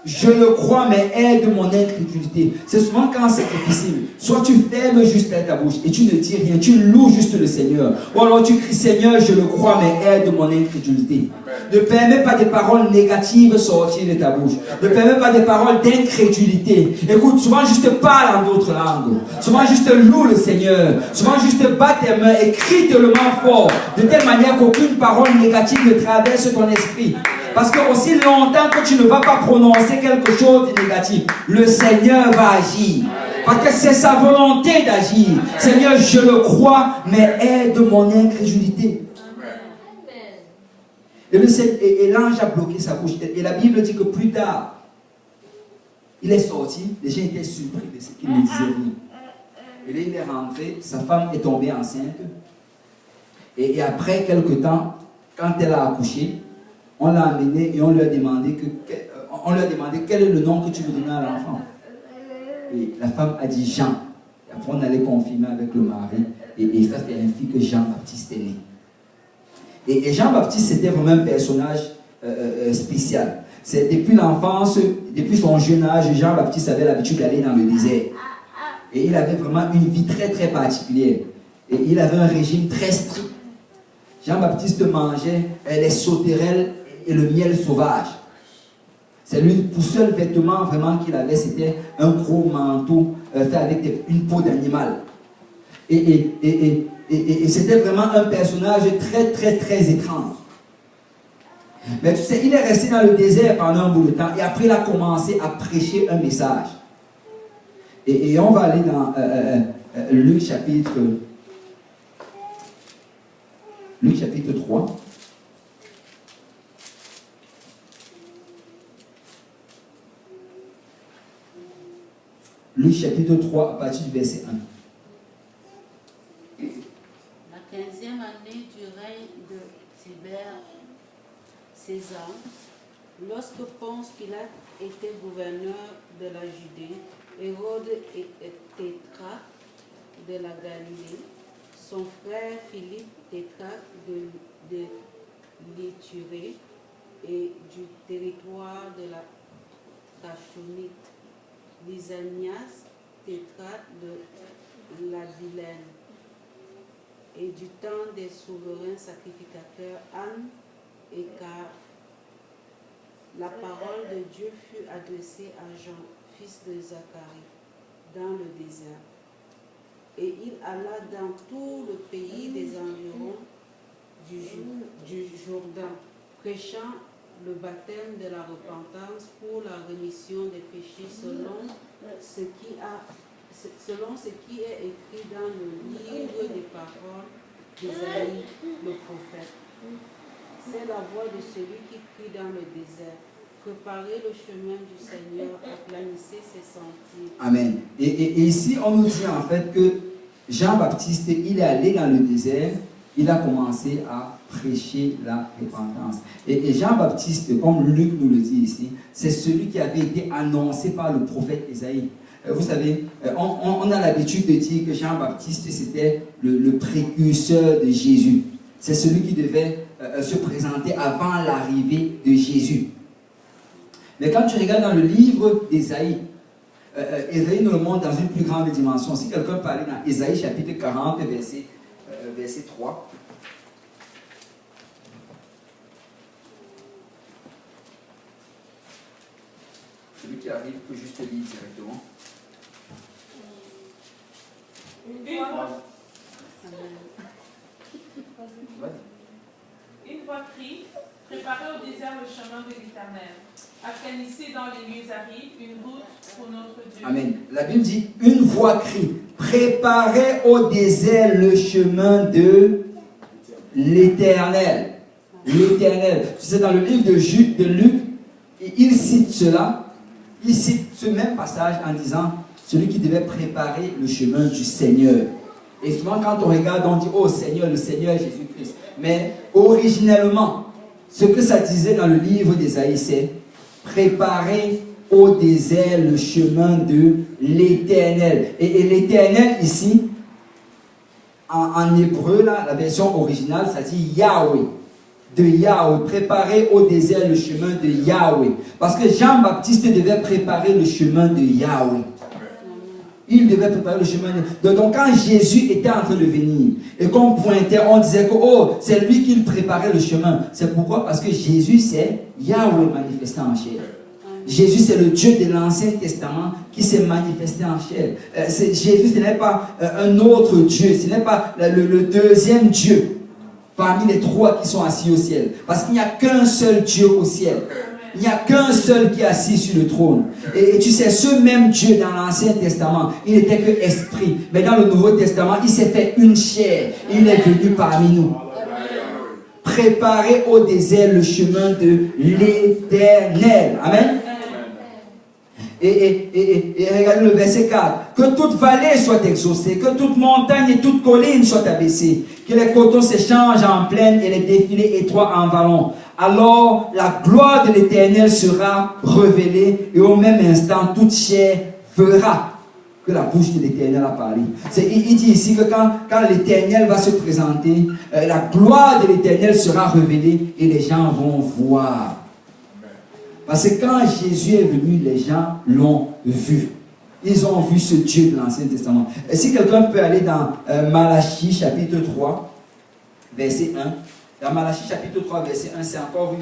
Je le crois, mais aide mon incrédulité. C'est souvent quand c'est difficile. Soit tu fermes juste ta bouche et tu ne dis rien, tu loues juste le Seigneur. Ou alors tu cries, Seigneur, je le crois, mais aide mon incrédulité. Ne permets pas des paroles négatives sortir de ta bouche. Ne permets pas des paroles d'incrédulité. Écoute, souvent juste parle en d'autres langues. Souvent juste loue le Seigneur. Souvent juste bats tes mains et crie tellement fort, de telle manière qu'aucune parole négative ne traverse ton esprit. Parce que aussi longtemps que tu ne vas pas prononcer quelque chose de négatif, le Seigneur va agir. Parce que c'est sa volonté d'agir. Seigneur, je le crois, mais aide mon incrédulité. Et l'ange a bloqué sa bouche. Et la Bible dit que plus tard, il est sorti. Les gens étaient surpris de ce qu'il ne disait. Et là, il est rentré. Sa femme est tombée enceinte. Et après quelque temps, quand elle a accouché, on l'a amenée et on lui a demandé quel est le nom que tu veux donner à l'enfant. Et la femme a dit Jean. Et après on allait confirmer avec le mari. Et ça c'est ainsi que Jean-Baptiste est né. Et Jean-Baptiste c'était vraiment un personnage spécial. C'est depuis l'enfance, depuis son jeune âge, Jean-Baptiste avait l'habitude d'aller dans le désert. Et il avait vraiment une vie très très particulière. Et il avait un régime très strict. Jean-Baptiste mangeait les sauterelles et le miel sauvage. C'est lui, pour seul vêtement vraiment qu'il avait, c'était un gros manteau fait avec une peau d'animal. Et c'était vraiment un personnage très très très étrange. Mais tu sais, il est resté dans le désert pendant un bout de temps et après il a commencé à prêcher un message. Et on va aller dans Luc chapitre 3. Luc chapitre 3 à partir du verset 1. La 15e année du règne de Tibère César, lorsque Ponce Pilate était gouverneur de la Judée, Hérode était tétrarque de la Galilée, son frère Philippe tétrarque de l'Iturie et du territoire de la Tachonite, Lysanias tétrarque de la Vilaine, et du temps des souverains sacrificateurs Anne et Car. La parole de Dieu fut adressée à Jean, fils de Zacharie, dans le désert. Et il alla dans tout le pays des environs du Jourdain, prêchant le baptême de la repentance pour la rémission des péchés selon ce qui est écrit dans le livre des paroles d'Ésaïe, le prophète. C'est la voix de celui qui crie dans le désert. Préparez le chemin du Seigneur, aplanissez ses sentiers. Amen. Et ici, on nous dit en fait que Jean-Baptiste, il est allé dans le désert, il a commencé à prêcher la repentance. Et Jean-Baptiste, comme Luc nous le dit ici, c'est celui qui avait été annoncé par le prophète Ésaïe. Vous savez, on a l'habitude de dire que Jean-Baptiste, c'était le précurseur de Jésus. C'est celui qui devait se présenter avant l'arrivée de Jésus. Mais quand tu regardes dans le livre d'Ésaïe, Ésaïe nous le montre dans une plus grande dimension. Si quelqu'un peut aller dans Ésaïe chapitre 40, verset 3. Celui qui arrive peut juste lire directement. Une voix crie, préparez au désert le chemin de l'Éternel. Aplanissez dans les lieux arides une route pour notre Dieu. Amen. La Bible dit, une voix crie, préparez au désert le chemin de l'Éternel. L'Éternel. Tu sais, dans le livre de Luc, il cite cela, il cite ce même passage en disant, celui qui devait préparer le chemin du Seigneur. Et souvent quand on regarde, on dit, oh Seigneur, le Seigneur Jésus-Christ. Mais originellement, ce que ça disait dans le livre d'Ésaïe, c'est préparer au désert le chemin de l'Éternel. Et l'Éternel ici, en hébreu, là, la version originale, ça dit Yahweh. De Yahweh. Préparer au désert le chemin de Yahweh. Parce que Jean-Baptiste devait préparer le chemin de Yahweh. Il devait préparer le chemin. Donc quand Jésus était en train de venir et qu'on pointait, on disait que oh, c'est lui qui préparait le chemin. C'est pourquoi? Parce que Jésus c'est Yahweh manifesté en chair. Jésus c'est le Dieu de l'Ancien Testament qui s'est manifesté en chair. Jésus ce n'est pas un autre Dieu, ce n'est pas le deuxième Dieu parmi les trois qui sont assis au ciel. Parce qu'il n'y a qu'un seul Dieu au ciel. Il n'y a qu'un seul qui est assis sur le trône. Et tu sais, ce même Dieu dans l'Ancien Testament, il n'était que esprit. Mais dans le Nouveau Testament, il s'est fait une chair. Il est venu parmi nous. Préparer au désert le chemin de l'Éternel. Amen. Et regardez le verset 4. Que toute vallée soit exaucée, que toute montagne et toute colline soit abaissée, que les coteaux s'échangent en plaine et les défilés étroits en vallon. Alors la gloire de l'Éternel sera révélée et au même instant toute chair verra que la bouche de l'Éternel a parlé. Il dit ici que quand l'Éternel va se présenter, la gloire de l'Éternel sera révélée et les gens vont voir. Parce que quand Jésus est venu, les gens l'ont vu. Ils ont vu ce Dieu de l'Ancien Testament. Et si quelqu'un peut aller dans Malachie chapitre 3, verset 1. Dans Malachie chapitre 3, verset 1, c'est encore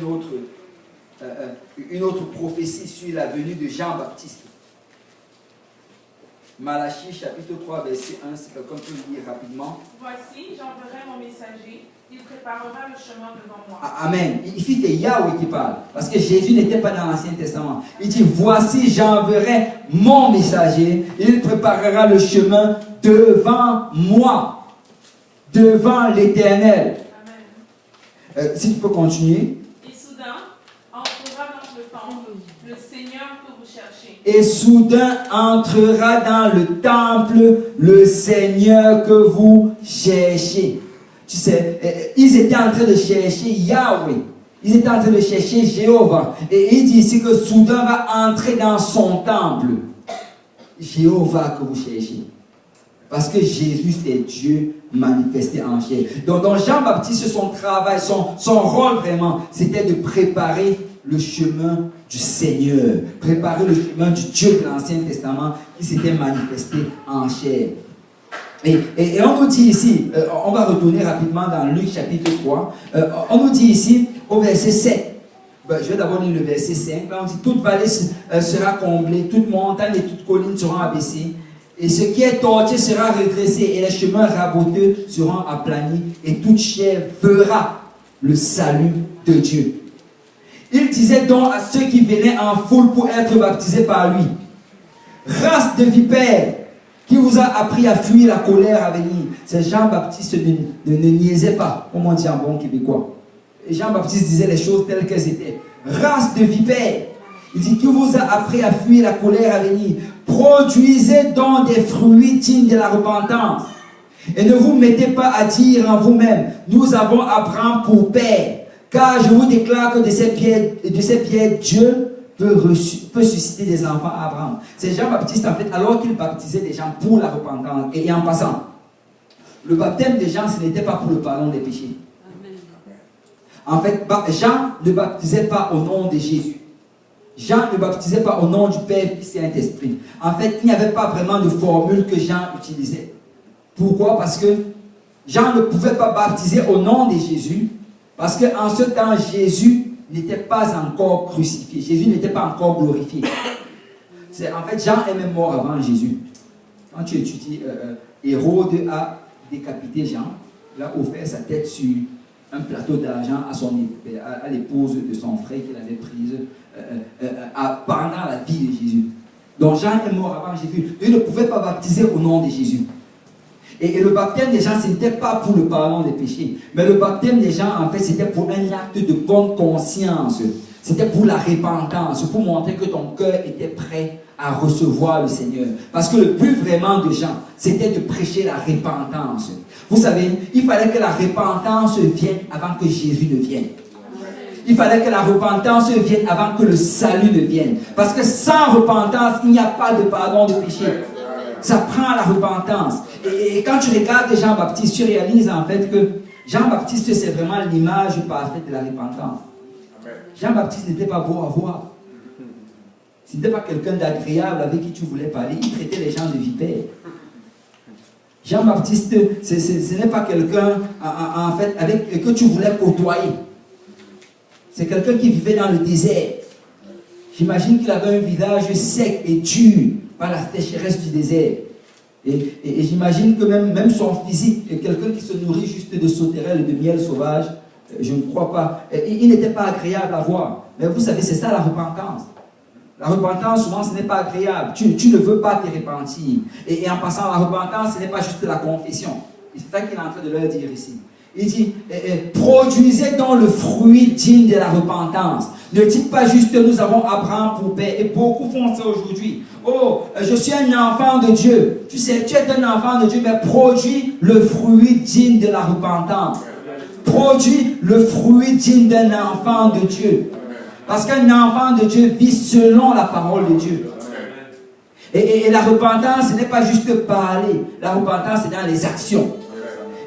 une autre prophétie sur la venue de Jean-Baptiste. Malachie chapitre 3, verset 1, si quelqu'un peut lire rapidement. Voici, j'enverrai mon messager, il préparera le chemin devant moi. Amen. Ici, c'est Yahweh qui parle. Parce que Jésus n'était pas dans l'Ancien Testament. Il dit, voici, j'enverrai mon messager, il préparera le chemin devant moi, devant l'Éternel. Si tu peux continuer. Et soudain, entrera dans le temple le Seigneur que vous cherchez. Et soudain entrera dans le temple le Seigneur que vous cherchez. Tu sais, ils étaient en train de chercher Yahweh. Ils étaient en train de chercher Jéhovah. Et il dit ici que soudain va entrer dans son temple. Jéhovah que vous cherchez. Parce que Jésus, c'est Dieu manifesté en chair. Donc Jean-Baptiste, son travail, son rôle vraiment, c'était de préparer le chemin du Seigneur. Préparer le chemin du Dieu de l'Ancien Testament qui s'était manifesté en chair. Et on nous dit ici, on va retourner rapidement dans Luc chapitre 3, on nous dit ici au verset 7, je vais d'abord lire le verset 5, là on dit toute vallée sera comblée, toute montagne et toute colline seront abaissées, et ce qui est tortu sera redressé, et les chemins raboteux seront aplanis, et toute chair verra le salut de Dieu. Il disait donc à ceux qui venaient en foule pour être baptisés par lui, race de vipères, qui vous a appris à fuir la colère à venir. C'est Jean-Baptiste ne niaisait pas, comme on dit en bon québécois. Et Jean-Baptiste disait les choses telles qu'elles étaient. Race de vipères. Il dit, qui vous a appris à fuir la colère à venir. Produisez donc des fruits dignes de la repentance. Et ne vous mettez pas à dire en vous-même, nous avons Abraham pour père. Car je vous déclare que de ces pierres, Dieu peut susciter des enfants à Abraham. C'est Jean-Baptiste, en fait, alors qu'il baptisait des gens pour la repentance. Et en passant, le baptême des gens, ce n'était pas pour le pardon des péchés. En fait, Jean ne baptisait pas au nom de Jésus. Jean ne baptisait pas au nom du Père, Fils et Saint-Esprit. En fait, il n'y avait pas vraiment de formule que Jean utilisait. Pourquoi? Parce que Jean ne pouvait pas baptiser au nom de Jésus, parce qu'en ce temps, Jésus n'était pas encore crucifié. Jésus n'était pas encore glorifié. En fait, Jean est même mort avant Jésus. Quand tu étudies, Hérode a décapité Jean. Il a offert sa tête sur un plateau d'argent à l'épouse de son frère qu'il avait prise pendant la vie de Jésus. Donc Jean est mort avant Jésus. Il ne pouvait pas baptiser au nom de Jésus. Et le baptême des gens, ce n'était pas pour le pardon des péchés. Mais le baptême des gens, en fait, c'était pour un acte de bonne conscience. C'était pour la repentance, pour montrer que ton cœur était prêt à recevoir le Seigneur. Parce que le but vraiment de Jean, c'était de prêcher la repentance. Vous savez, il fallait que la repentance vienne avant que Jésus ne vienne. Il fallait que la repentance vienne avant que le salut ne vienne. Parce que sans repentance, il n'y a pas de pardon de péché. Ça prend la repentance. Et quand tu regardes Jean-Baptiste, tu réalises en fait que Jean-Baptiste, c'est vraiment l'image parfaite de la repentance. Jean-Baptiste n'était pas beau à voir. Ce n'était pas quelqu'un d'agréable avec qui tu voulais parler. Il traitait les gens de vipères. Jean-Baptiste, ce n'est pas quelqu'un en fait avec que tu voulais côtoyer. C'est quelqu'un qui vivait dans le désert. J'imagine qu'il avait un visage sec et dur par la sécheresse du désert. Et j'imagine que même son physique, quelqu'un qui se nourrit juste de sauterelles et de miel sauvage, je ne crois pas. Il n'était pas agréable à voir. Mais vous savez, c'est ça la repentance. La repentance, souvent, ce n'est pas agréable. Tu ne veux pas te repentir. Et en passant, la repentance, ce n'est pas juste la confession. Et c'est ça qu'il est en train de leur dire ici. Il dit, produisez donc le fruit digne de la repentance. Ne dites pas juste que nous avons Abraham pour père. Et beaucoup font ça aujourd'hui. Oh, je suis un enfant de Dieu. Tu sais, tu es un enfant de Dieu, mais produis le fruit digne de la repentance. Produis le fruit digne d'un enfant de Dieu. Parce qu'un enfant de Dieu vit selon la parole de Dieu. Et la repentance, ce n'est pas juste parler. La repentance, c'est dans les actions.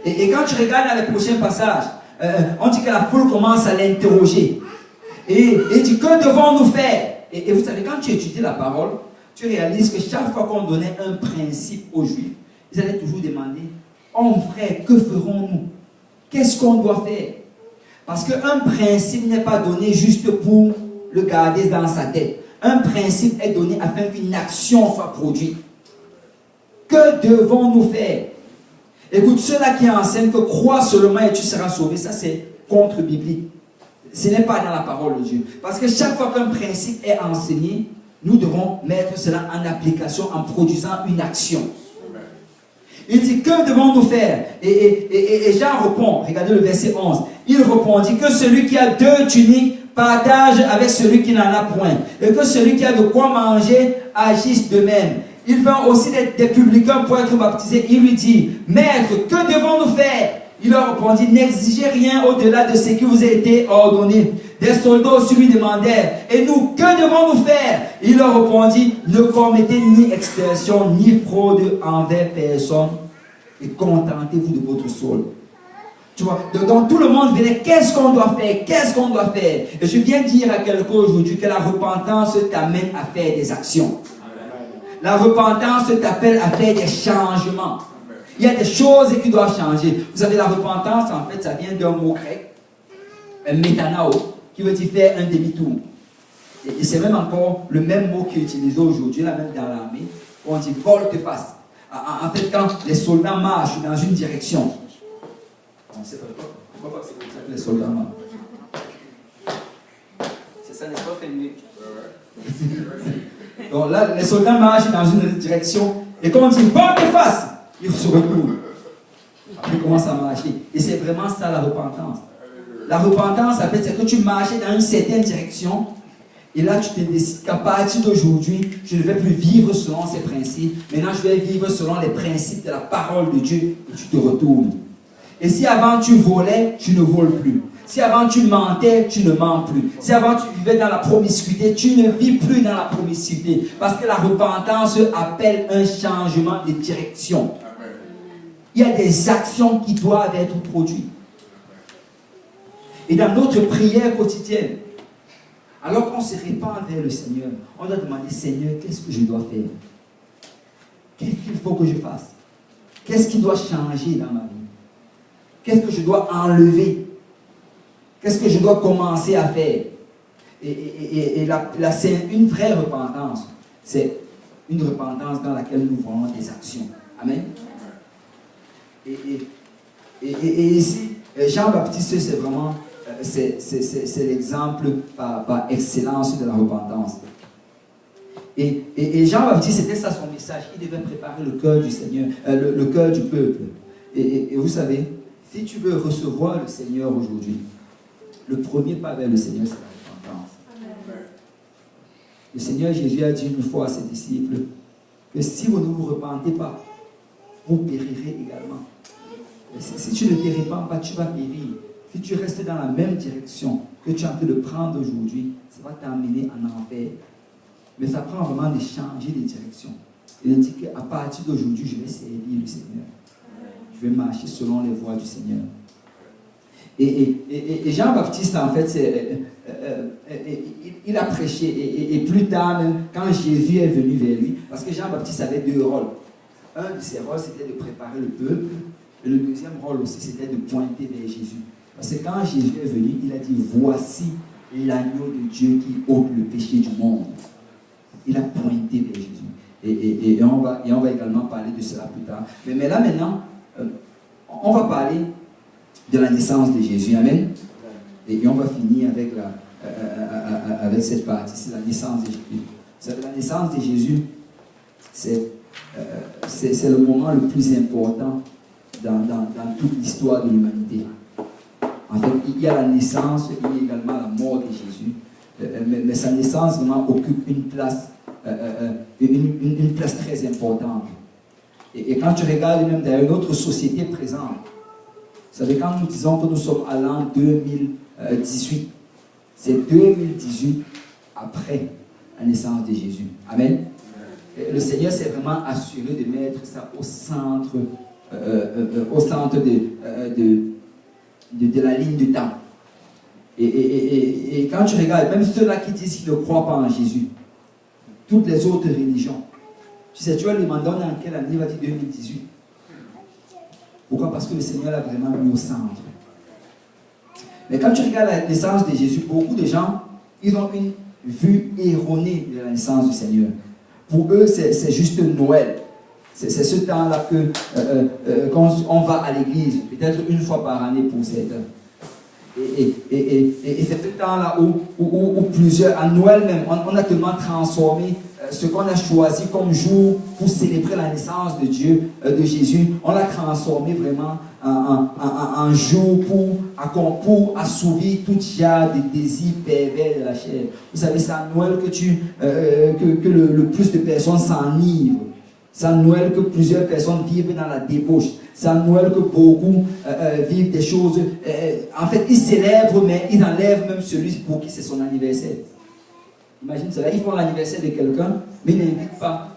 Et quand tu regardes dans les prochains passages, on dit que la foule commence à l'interroger. Et il dit, que devons-nous faire? Et vous savez, quand tu étudies la parole, tu réalises que chaque fois qu'on donnait un principe aux Juifs, ils allaient toujours demander, oh frère, que ferons-nous? Qu'est-ce qu'on doit faire? Parce qu'un principe n'est pas donné juste pour le garder dans sa tête. Un principe est donné afin qu'une action soit produite. Que devons-nous faire? Écoute, ceux-là qui enseignent que crois seulement et tu seras sauvé, ça c'est contre-biblique. Ce n'est pas dans la parole de Dieu. Parce que chaque fois qu'un principe est enseigné, nous devons mettre cela en application en produisant une action. Il dit, que devons-nous faire? Et Jean répond, regardez le verset 11. Il répondit que celui qui a 2 tuniques partage avec celui qui n'en a point. Et que celui qui a de quoi manger agisse de même. Il vint aussi des publicains pour être baptisés. Il lui dit, Maître, que devons-nous faire? Il leur répondit, n'exigez rien au-delà de ce qui vous a été ordonné. Des soldats aussi lui demandèrent, et nous, que devons-nous faire? Il leur répondit, ne commettez ni extorsion, ni fraude envers personne, et contentez-vous de votre sol. Tu vois, donc tout le monde venait, qu'est-ce qu'on doit faire? Qu'est-ce qu'on doit faire? Et je viens dire à quelqu'un aujourd'hui que la repentance t'amène à faire des actions. La repentance t'appelle à faire des changements. Il y a des choses qui doivent changer. Vous savez, la repentance, en fait, ça vient d'un mot grec, métanao, qui veut dire faire un demi-tour. Et c'est même encore le même mot qui est utilisé aujourd'hui, là même dans l'armée, on dit volte-face. En fait, quand les soldats marchent dans une direction, on ne sait pas pourquoi c'est comme ça que les soldats marchent. C'est ça, n'est-ce pas, Féminique? Donc là, les soldats marchent dans une direction, et quand on dit volte-face, ils se retournent. Après, ils commencent à marcher. Et c'est vraiment ça la repentance. La repentance, en fait, c'est que tu marches dans une certaine direction. Et là, tu te décides qu'à partir d'aujourd'hui, je ne vais plus vivre selon ces principes. Maintenant, je vais vivre selon les principes de la parole de Dieu. Et tu te retournes. Et si avant tu volais, tu ne voles plus. Si avant tu mentais, tu ne mens plus. Si avant tu vivais dans la promiscuité, tu ne vis plus dans la promiscuité. Parce que la repentance appelle un changement de direction. Il y a des actions qui doivent être produites. Et dans notre prière quotidienne, alors qu'on se répand vers le Seigneur, on doit demander, Seigneur, qu'est-ce que je dois faire? Qu'est-ce qu'il faut que je fasse? Qu'est-ce qui doit changer dans ma vie? Qu'est-ce que je dois enlever? Qu'est-ce que je dois commencer à faire? Et c'est une vraie repentance. C'est une repentance dans laquelle nous voyons des actions. Amen. Et ici, Jean-Baptiste, c'est vraiment c'est l'exemple par excellence de la repentance. Et Jean-Baptiste, c'était ça son message. Il devait préparer le cœur du Seigneur, le cœur du peuple. Et vous savez, si tu veux recevoir le Seigneur aujourd'hui, le premier pas vers le Seigneur, c'est la repentance. Le Seigneur Jésus a dit une fois à ses disciples que si vous ne vous repentez pas, vous périrez également. Si tu ne te repens pas, tu vas périr. Si tu restes dans la même direction que tu es en train de prendre aujourd'hui, ça va t'amener en enfer. Mais ça prend vraiment de changer de direction. Il dit qu'à partir d'aujourd'hui, je vais servir le Seigneur. Je vais marcher selon les voies du Seigneur. Et Jean-Baptiste, en fait, il a prêché. Et plus tard, même, quand Jésus est venu vers lui, parce que Jean-Baptiste avait 2 rôles. Un de ses rôles, c'était de préparer le peuple. Et le deuxième rôle aussi, c'était de pointer vers Jésus. Parce que quand Jésus est venu, il a dit, voici l'agneau de Dieu qui ôte le péché du monde. Il a pointé vers Jésus. Et on va également parler de cela plus tard. Mais là maintenant, on va parler de la naissance de Jésus. Amen. Et on va finir avec cette partie, c'est la naissance de Jésus. La naissance de Jésus, c'est le moment le plus important dans toute l'histoire de l'humanité. En fait, il y a la naissance, il y a également la mort de Jésus. Mais sa naissance vraiment occupe une place très importante. Et quand tu regardes même dans une autre société présente, vous savez, quand nous disons que nous sommes à l'an 2018, c'est 2018 après la naissance de Jésus. Amen. Et le Seigneur s'est vraiment assuré de mettre ça au centre de la ligne de temps. Et quand tu regardes, même ceux-là qui disent qu'ils ne croient pas en Jésus, toutes les autres religions, tu sais, tu vas lui demander dans quelle année, il va dire 2018. Pourquoi? Parce que le Seigneur l'a vraiment mis au centre. Mais quand tu regardes la naissance de Jésus, beaucoup de gens, ils ont une vue erronée de la naissance du Seigneur. Pour eux, c'est juste Noël. C'est ce temps-là quand on va à l'église, peut-être une fois par année pour certains. Et c'est ce temps-là où plusieurs, à Noël même, on a tellement transformé ce qu'on a choisi comme jour pour célébrer la naissance de Dieu, de Jésus. On l'a transformé vraiment en jour pour assouvir toute genre de désirs pervers de la chair. Vous savez, c'est à Noël que le plus de personnes s'enivrent. C'est à Noël que plusieurs personnes vivent dans la débauche. C'est à Noël que beaucoup vivent des choses. En fait, ils célèbrent, mais ils enlèvent même celui pour qui c'est son anniversaire. Imagine cela, ils font l'anniversaire de quelqu'un, mais ils n'invitent pas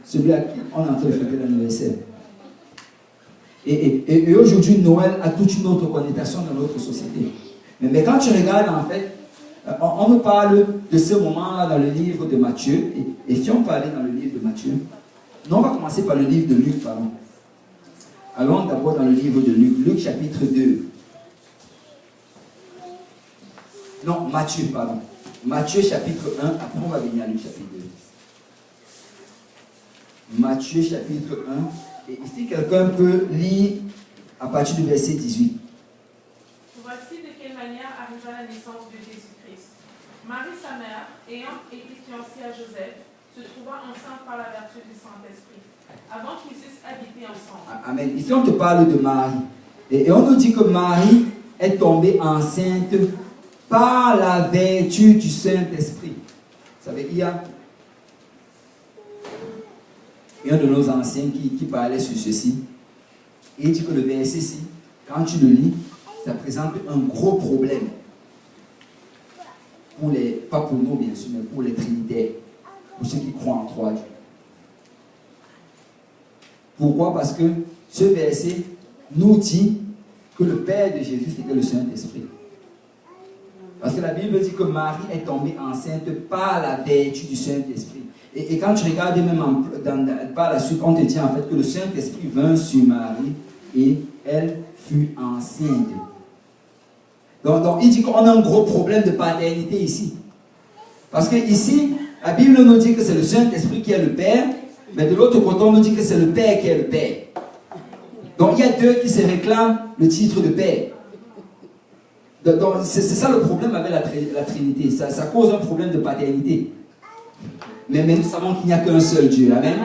celui à qui on est en train de fêter l'anniversaire. Et aujourd'hui, Noël a toute une autre connotation dans notre société. Mais quand tu regardes, en fait, on nous parle de ce moment-là dans le livre de Matthieu. Et si on parlait dans le livre de Matthieu, non, on va commencer par le livre de Luc, pardon. Allons d'abord dans le livre de Luc, Luc chapitre 2. Non, Matthieu, pardon. Matthieu chapitre 1, après on va venir à Luc chapitre 2. Matthieu chapitre 1, et ici quelqu'un peut lire à partir du verset 18. Voici de quelle manière arriva la naissance de Jésus-Christ. Marie, sa mère, ayant été fiancée à Joseph, se trouva enceinte par la vertu du Saint-Esprit, avant qu'ils eussent habité ensemble. Amen. Ici on te parle de Marie. Et on nous dit que Marie est tombée enceinte par la vertu du Saint-Esprit. Vous savez, il y a un de nos anciens qui parlait sur ceci. Et il dit que le verset-ci, quand tu le lis, ça présente un gros problème. Pas pour nous bien sûr, mais pour les trinitaires. Pour ceux qui croient en trois dieux. Pourquoi? Parce que ce verset nous dit que le Père de Jésus, c'était le Saint-Esprit. Parce que la Bible dit que Marie est tombée enceinte par la vertu du Saint-Esprit. Et quand tu regardes même par la suite, on te dit en fait que le Saint-Esprit vint sur Marie et elle fut enceinte. Donc il dit qu'on a un gros problème de paternité ici. Parce que ici, la Bible nous dit que c'est le Saint-Esprit qui est le Père, mais de l'autre côté, on nous dit que c'est le Père qui est le Père. Donc il y a deux qui se réclament le titre de Père. Donc c'est ça le problème avec la Trinité. Ça cause un problème de paternité. Mais nous savons qu'il n'y a qu'un seul Dieu. Amen.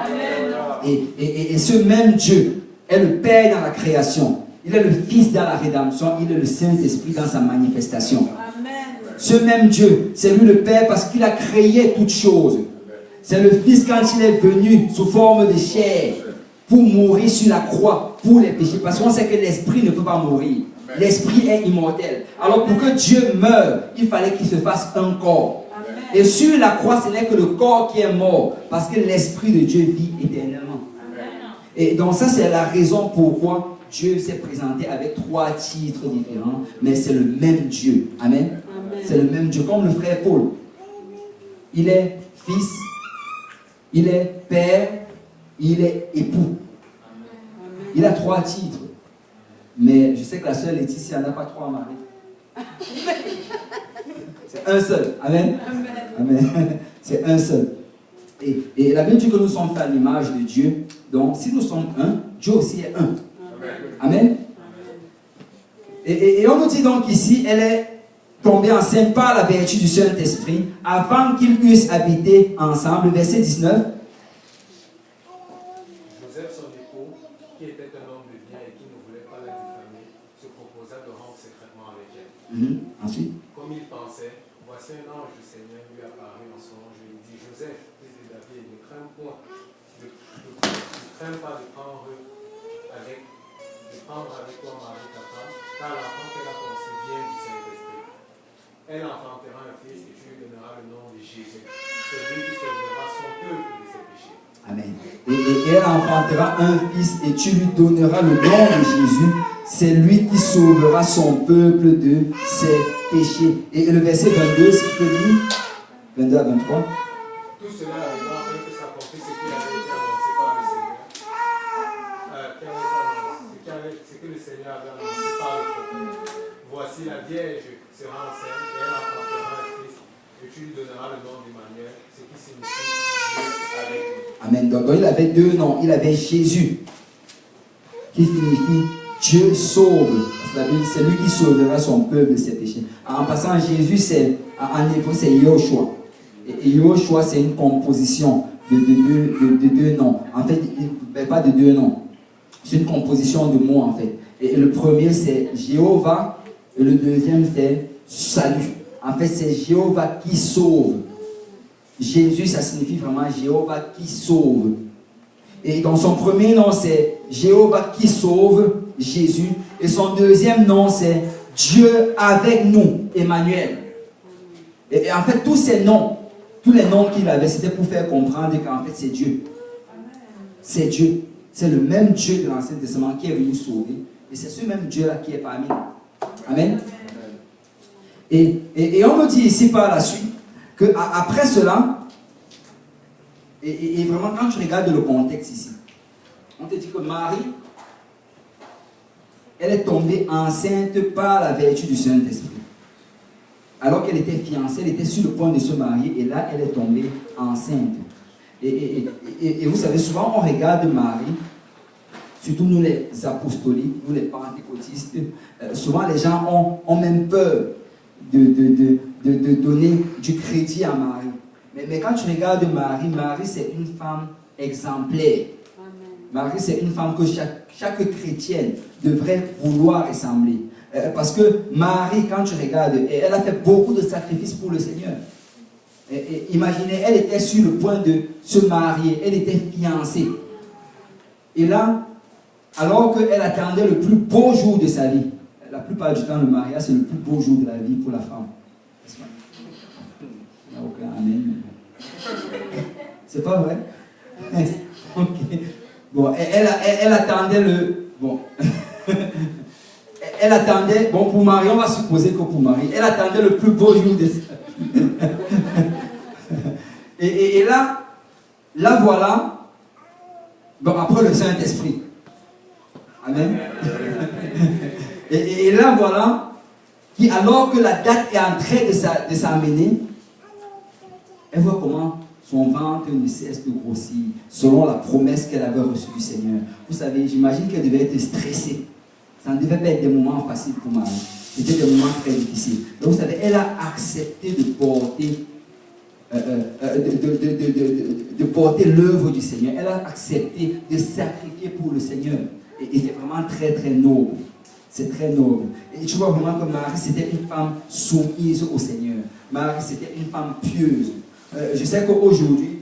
Et ce même Dieu est le Père dans la création. Il est le Fils dans la rédemption. Il est le Saint-Esprit dans sa manifestation. Amen. Ce même Dieu, c'est lui le Père parce qu'il a créé toutes choses. C'est le Fils quand il est venu sous forme de chair pour mourir sur la croix pour les péchés. Parce qu'on sait que l'Esprit ne peut pas mourir. L'Esprit est immortel. Alors pour que Dieu meure, il fallait qu'il se fasse un corps. Amen. Et sur la croix, ce n'est que le corps qui est mort. Parce que l'Esprit de Dieu vit éternellement. Amen. Et donc ça, c'est la raison pourquoi Dieu s'est présenté avec trois titres différents. Mais c'est le même Dieu. Amen. C'est le même Dieu. Comme le frère Paul. Il est fils, il est père, il est époux. Amen. Il a trois titres. Mais je sais que la sœur Laetitia n'a pas trois maris. C'est un seul. Amen. Amen. C'est un seul. Et la Bible dit que nous sommes faits à l'image de Dieu. Donc, si nous sommes un, Dieu aussi est un. Amen. Et on nous dit donc ici, elle est tombée enceinte par la vertu du Saint-Esprit avant qu'ils eussent habité ensemble. Verset 19. Joseph, son époux, qui était un homme de bien et qui ne voulait Ensuite. Comme il pensait, voici un ange du Seigneur lui apparut en songe et lui dit, Joseph, fils de David, ne crains pas de prendre avec toi Marie ta femme, car l'enfant qu'elle a conçu vient du Saint-Esprit. Elle enfantera un fils et tu lui donneras le nom de Jésus. C'est lui qui sauvera son peuple de ses péchés. Amen. Et elle enfantera un fils et tu lui donneras le nom de Jésus. C'est lui qui sauvera son peuple de ses péchés. Et le verset 22, si tu peux lire, 22 à 23. Tout cela arriva afin que s'accomplisse ce qui avait été annoncé par le Seigneur. Ce que le Seigneur avait annoncé par le prophète. Voici la Vierge sera enceinte et elle enfantera un fils et tu lui donneras le nom d'Emmanuel, ce qui signifie Dieu avec nous. Amen. Donc il avait deux noms. Il avait Jésus, qui signifie Dieu sauve. Parce que la Bible, c'est lui qui sauvera son peuple de ses péchés. En passant, Jésus, en hébreu, c'est Yoshua. Et Yoshua, c'est une composition de deux noms. En fait, pas de deux noms. C'est une composition de mots, en fait. Et le premier, c'est Jéhovah. Et le deuxième, c'est salut. En fait, c'est Jéhovah qui sauve. Jésus, ça signifie vraiment Jéhovah qui sauve. Et dans son premier nom, c'est Jéhovah qui sauve, Jésus. Et son deuxième nom, c'est Dieu avec nous, Emmanuel. Et en fait, tous ces noms, tous les noms qu'il avait, c'était pour faire comprendre qu'en fait, c'est Dieu. C'est Dieu. C'est le même Dieu de l'Ancien Testament qui est venu sauver. Et c'est ce même Dieu-là qui est parmi nous. Amen. Et on nous dit ici par la suite, qu'après cela, et vraiment quand tu regardes le contexte ici, on te dit que Marie, elle est tombée enceinte par la vertu du Saint-Esprit. Alors qu'elle était fiancée, elle était sur le point de se marier, et là, elle est tombée enceinte. Et vous savez, souvent on regarde Marie, surtout nous les apostoliques, nous les pentecôtistes, souvent les gens ont même peur de donner du crédit à Marie. Mais quand tu regardes Marie, Marie c'est une femme exemplaire. Marie c'est une femme que chaque chrétienne devrait vouloir ressembler. Parce que Marie, quand tu regardes, elle a fait beaucoup de sacrifices pour le Seigneur. Imaginez, elle était sur le point de se marier, elle était fiancée. Et là, alors qu'elle attendait le plus beau jour de sa vie, la plupart du temps, le mariage, c'est le plus beau jour de la vie pour la femme. Il n'y a aucun amen. C'est pas vrai? Ok. Bon, elle attendait le... Bon. Elle attendait... Bon, pour Marie, on va supposer que pour Marie, elle attendait le plus beau jour de sa vie. Et là voilà, bon, après le Saint-Esprit. Amen. Et là voilà, alors que la date est en train de s'amener, elle voit comment son ventre ne cesse de grossir, selon la promesse qu'elle avait reçue du Seigneur. Vous savez, j'imagine qu'elle devait être stressée. Ça ne devait pas être des moments faciles pour Marie. C'était des moments très difficiles. Donc vous savez, elle a accepté de porter de porter l'œuvre du Seigneur. Elle a accepté de sacrifier pour le Seigneur. Et c'est vraiment très très noble. C'est très noble. Et tu vois vraiment que Marie, c'était une femme soumise au Seigneur. Marie, c'était une femme pieuse. Je sais qu'aujourd'hui,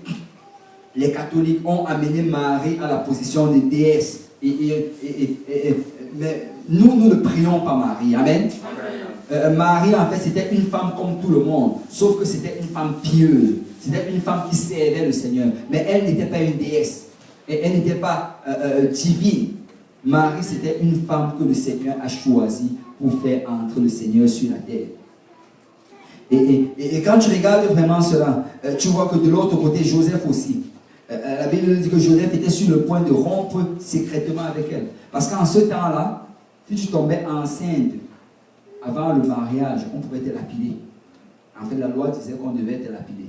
les catholiques ont amené Marie à la position de déesse. Mais nous ne prions pas Marie. Amen. Marie, en fait, c'était une femme comme tout le monde, sauf que c'était une femme pieuse. C'était une femme qui servait le Seigneur. Mais elle n'était pas une déesse. Et elle n'était pas divine. Marie, c'était une femme que le Seigneur a choisie pour faire entrer le Seigneur sur la terre. Et quand tu regardes vraiment cela, tu vois que de l'autre côté, Joseph aussi. La Bible dit que Joseph était sur le point de rompre secrètement avec elle. Parce qu'en ce temps-là, si tu tombais enceinte avant le mariage, on pouvait te lapider. En fait, la loi disait qu'on devait te lapider.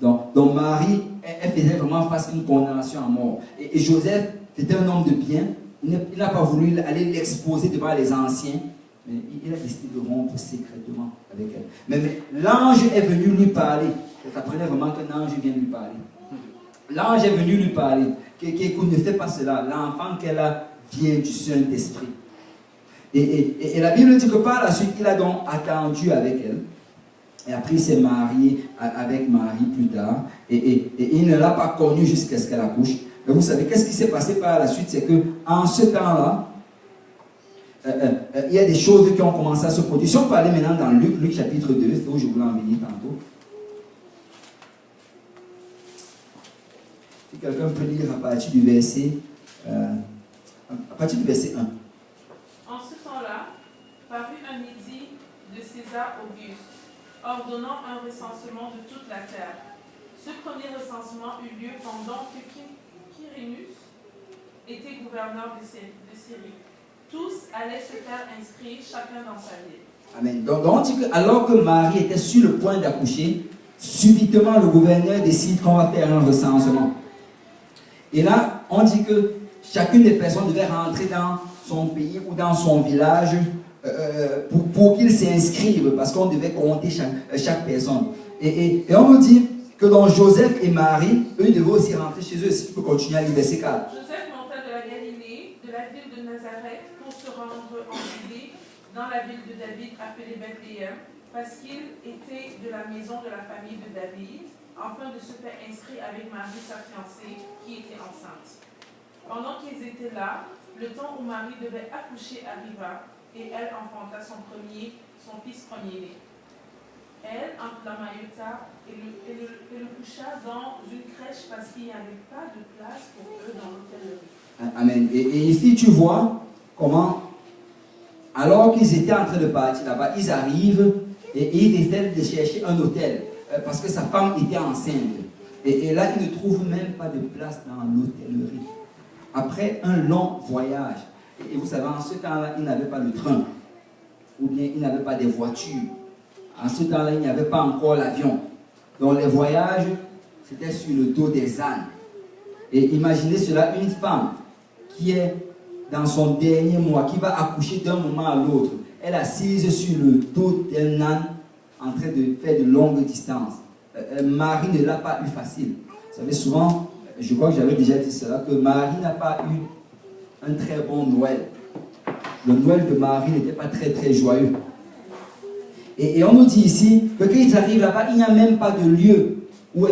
Donc Marie, elle faisait vraiment face à une condamnation à mort. Et Joseph, c'était un homme de bien. Il n'a pas voulu aller l'exposer devant les anciens. Mais il a décidé de rompre secrètement avec elle. Mais l'ange est venu lui parler. Ça prenait vraiment qu'un ange vienne lui parler. L'ange est venu lui parler. Qu'il ne fait pas cela. L'enfant qu'elle a vient du Saint-Esprit. Et la Bible dit que par la suite, il a donc attendu avec elle. Et après, il s'est marié avec Marie plus tard. Et il ne l'a pas connue jusqu'à ce qu'elle accouche. Mais vous savez, qu'est-ce qui s'est passé par la suite? C'est qu'en ce temps-là, il y a des choses qui ont commencé à se produire. Si on peut aller maintenant dans Luc chapitre 2, c'est où je voulais en venir tantôt. Si quelqu'un peut lire à partir du verset 1. En ce temps-là, parut un édit de César Auguste, ordonnant un recensement de toute la terre. Ce premier recensement eut lieu pendant que Quirinus était gouverneur de Syrie. Tous allaient se faire inscrire, chacun dans sa ville. Amen. Donc on dit que alors que Marie était sur le point d'accoucher, subitement le gouverneur décide qu'on va faire un recensement. Et là, on dit que chacune des personnes devait rentrer dans son pays ou dans son village pour qu'ils s'inscrivent, parce qu'on devait compter chaque personne. Et on nous dit que dans Joseph et Marie, eux devaient aussi rentrer chez eux. Si tu peux continuer à lire verset 4. Joseph monta de la Galilée, de la ville de Nazareth, pour se rendre en Judée, dans la ville de David appelée Bethléem, parce qu'il était de la maison de la famille de David, afin de se faire inscrire avec Marie, sa fiancée, qui était enceinte. Pendant qu'ils étaient là, le temps où Marie devait accoucher arriva, et elle enfanta son fils premier-né. Elle la maillota et le coucha dans une crèche parce qu'il n'y avait pas de place pour eux dans l'hôtellerie. Amen. Et ici, tu vois comment, alors qu'ils étaient en train de partir là-bas, ils arrivent et ils essaient de chercher un hôtel parce que sa femme était enceinte. Et là, ils ne trouvent même pas de place dans l'hôtellerie. Après un long voyage, et vous savez, en ce temps-là, ils n'avaient pas le train, ou bien ils n'avaient pas des voitures. En ce temps-là, il n'y avait pas encore l'avion. Donc les voyages, c'était sur le dos des ânes. Et imaginez cela, une femme qui est dans son dernier mois, qui va accoucher d'un moment à l'autre. Elle est assise sur le dos d'un âne en train de faire de longues distances. Marie ne l'a pas eu facile. Vous savez, souvent, je crois que j'avais déjà dit cela, que Marie n'a pas eu un très bon Noël. Le Noël de Marie n'était pas très très joyeux. Et on nous dit ici que quand ils arrivent là-bas, il n'y a même pas de lieu où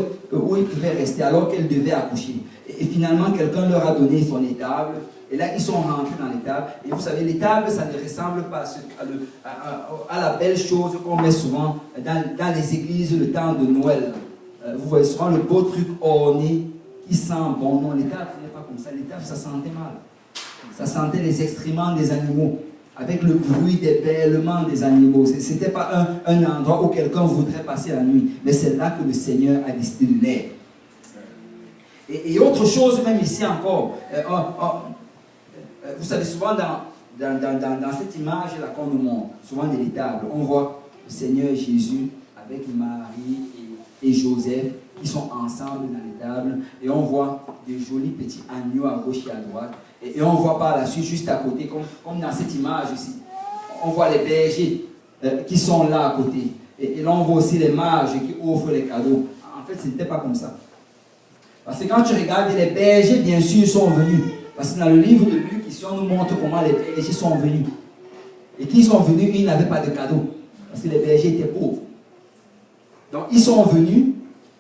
ils pouvaient rester alors qu'elle devait accoucher. Et finalement, quelqu'un leur a donné son étable. Et là, ils sont rentrés dans l'étable. Et vous savez, l'étable, ça ne ressemble pas à la belle chose qu'on met souvent dans les églises le temps de Noël. Vous voyez souvent le beau truc orné qui sent bon. Non, l'étable, ce n'est pas comme ça. L'étable, ça sentait mal. Ça sentait les excréments des animaux, avec le bruit des bêlements des animaux. Ce n'était pas un endroit où quelqu'un voudrait passer la nuit, mais c'est là que le Seigneur a décidé de naître. Et autre chose, même ici encore, vous savez, souvent dans cette image-là qu'on nous montre, souvent de l'étable, on voit le Seigneur Jésus avec Marie et Joseph qui sont ensemble dans l'étable, et on voit des jolis petits agneaux à gauche et à droite. Et on voit par la suite, juste à côté, comme dans cette image ici, on voit les bergers qui sont là à côté. Et là, on voit aussi les mages qui offrent les cadeaux. En fait, ce n'était pas comme ça. Parce que quand tu regardes, les bergers, bien sûr, sont venus. Parce que dans le livre de Luc, ici, on nous montre comment les bergers sont venus. Et qui sont venus, ils n'avaient pas de cadeaux. Parce que les bergers étaient pauvres. Donc, ils sont venus,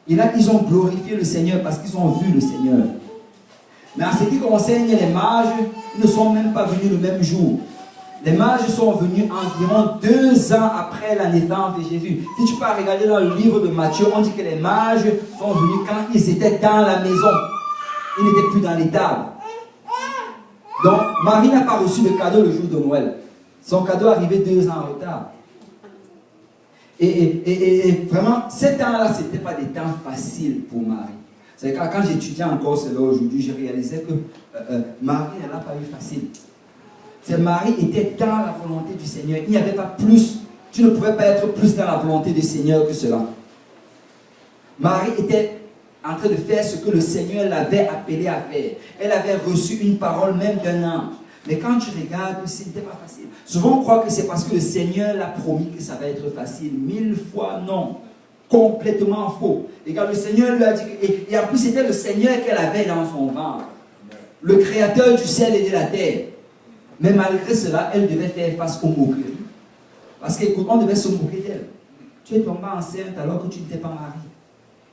et là, ils ont glorifié le Seigneur parce qu'ils ont vu le Seigneur. Mais en ce qui concerne les mages, ils ne sont même pas venus le même jour. Les mages sont venus environ 2 ans après la naissance de Jésus. Si tu peux regarder dans le livre de Matthieu, on dit que les mages sont venus quand ils étaient dans la maison. Ils n'étaient plus dans l'étable. Donc, Marie n'a pas reçu de cadeau le jour de Noël. Son cadeau arrivait 2 ans en retard. Et vraiment, ces temps-là, ce n'était pas des temps faciles pour Marie. C'est quand j'étudiais encore cela aujourd'hui, je réalisais que Marie ne l'a pas eu facile. Marie était dans la volonté du Seigneur. Il n'y avait pas plus. Tu ne pouvais pas être plus dans la volonté du Seigneur que cela. Marie était en train de faire ce que le Seigneur l'avait appelé à faire. Elle avait reçu une parole même d'un ange. Mais quand tu regardes, ce n'était pas facile. Souvent on croit que c'est parce que le Seigneur l'a promis que ça va être facile. 1000 fois non. Complètement faux. Et quand le Seigneur lui a dit, et en plus c'était le Seigneur qu'elle avait dans son ventre. Le créateur du ciel et de la terre. Mais malgré cela, elle devait faire face aux moqueries. Parce qu'écoute, on devait se moquer d'elle. Tu es tombée enceinte alors que tu n'étais pas mariée.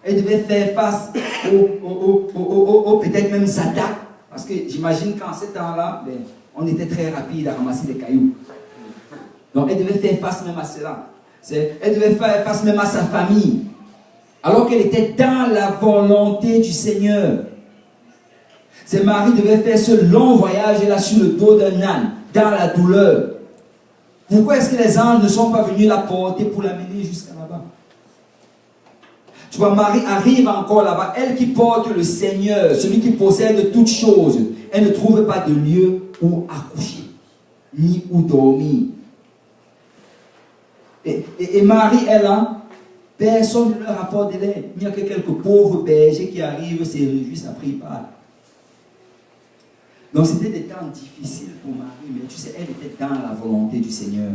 Elle devait faire face aux peut-être même attaques. Parce que j'imagine qu'en ce temps-là, ben, on était très rapide à ramasser des cailloux. Donc elle devait faire face même à cela. Elle devait faire face même à sa famille. Alors qu'elle était dans la volonté du Seigneur. Ses maris devaient faire ce long voyage là sur le dos d'un âne, dans la douleur. Pourquoi est-ce que les anges ne sont pas venus la porter pour l'amener jusqu'à là-bas? Tu vois, Marie arrive encore là-bas, elle qui porte le Seigneur, celui qui possède toutes choses. Elle ne trouve pas de lieu où accoucher, ni où dormir. Et Marie est là, personne ne leur apporte de l'aide. Il n'y a que quelques pauvres bergers qui arrivent, se réjouissent, après ils parlent. Donc c'était des temps difficiles pour Marie, mais tu sais, elle était dans la volonté du Seigneur.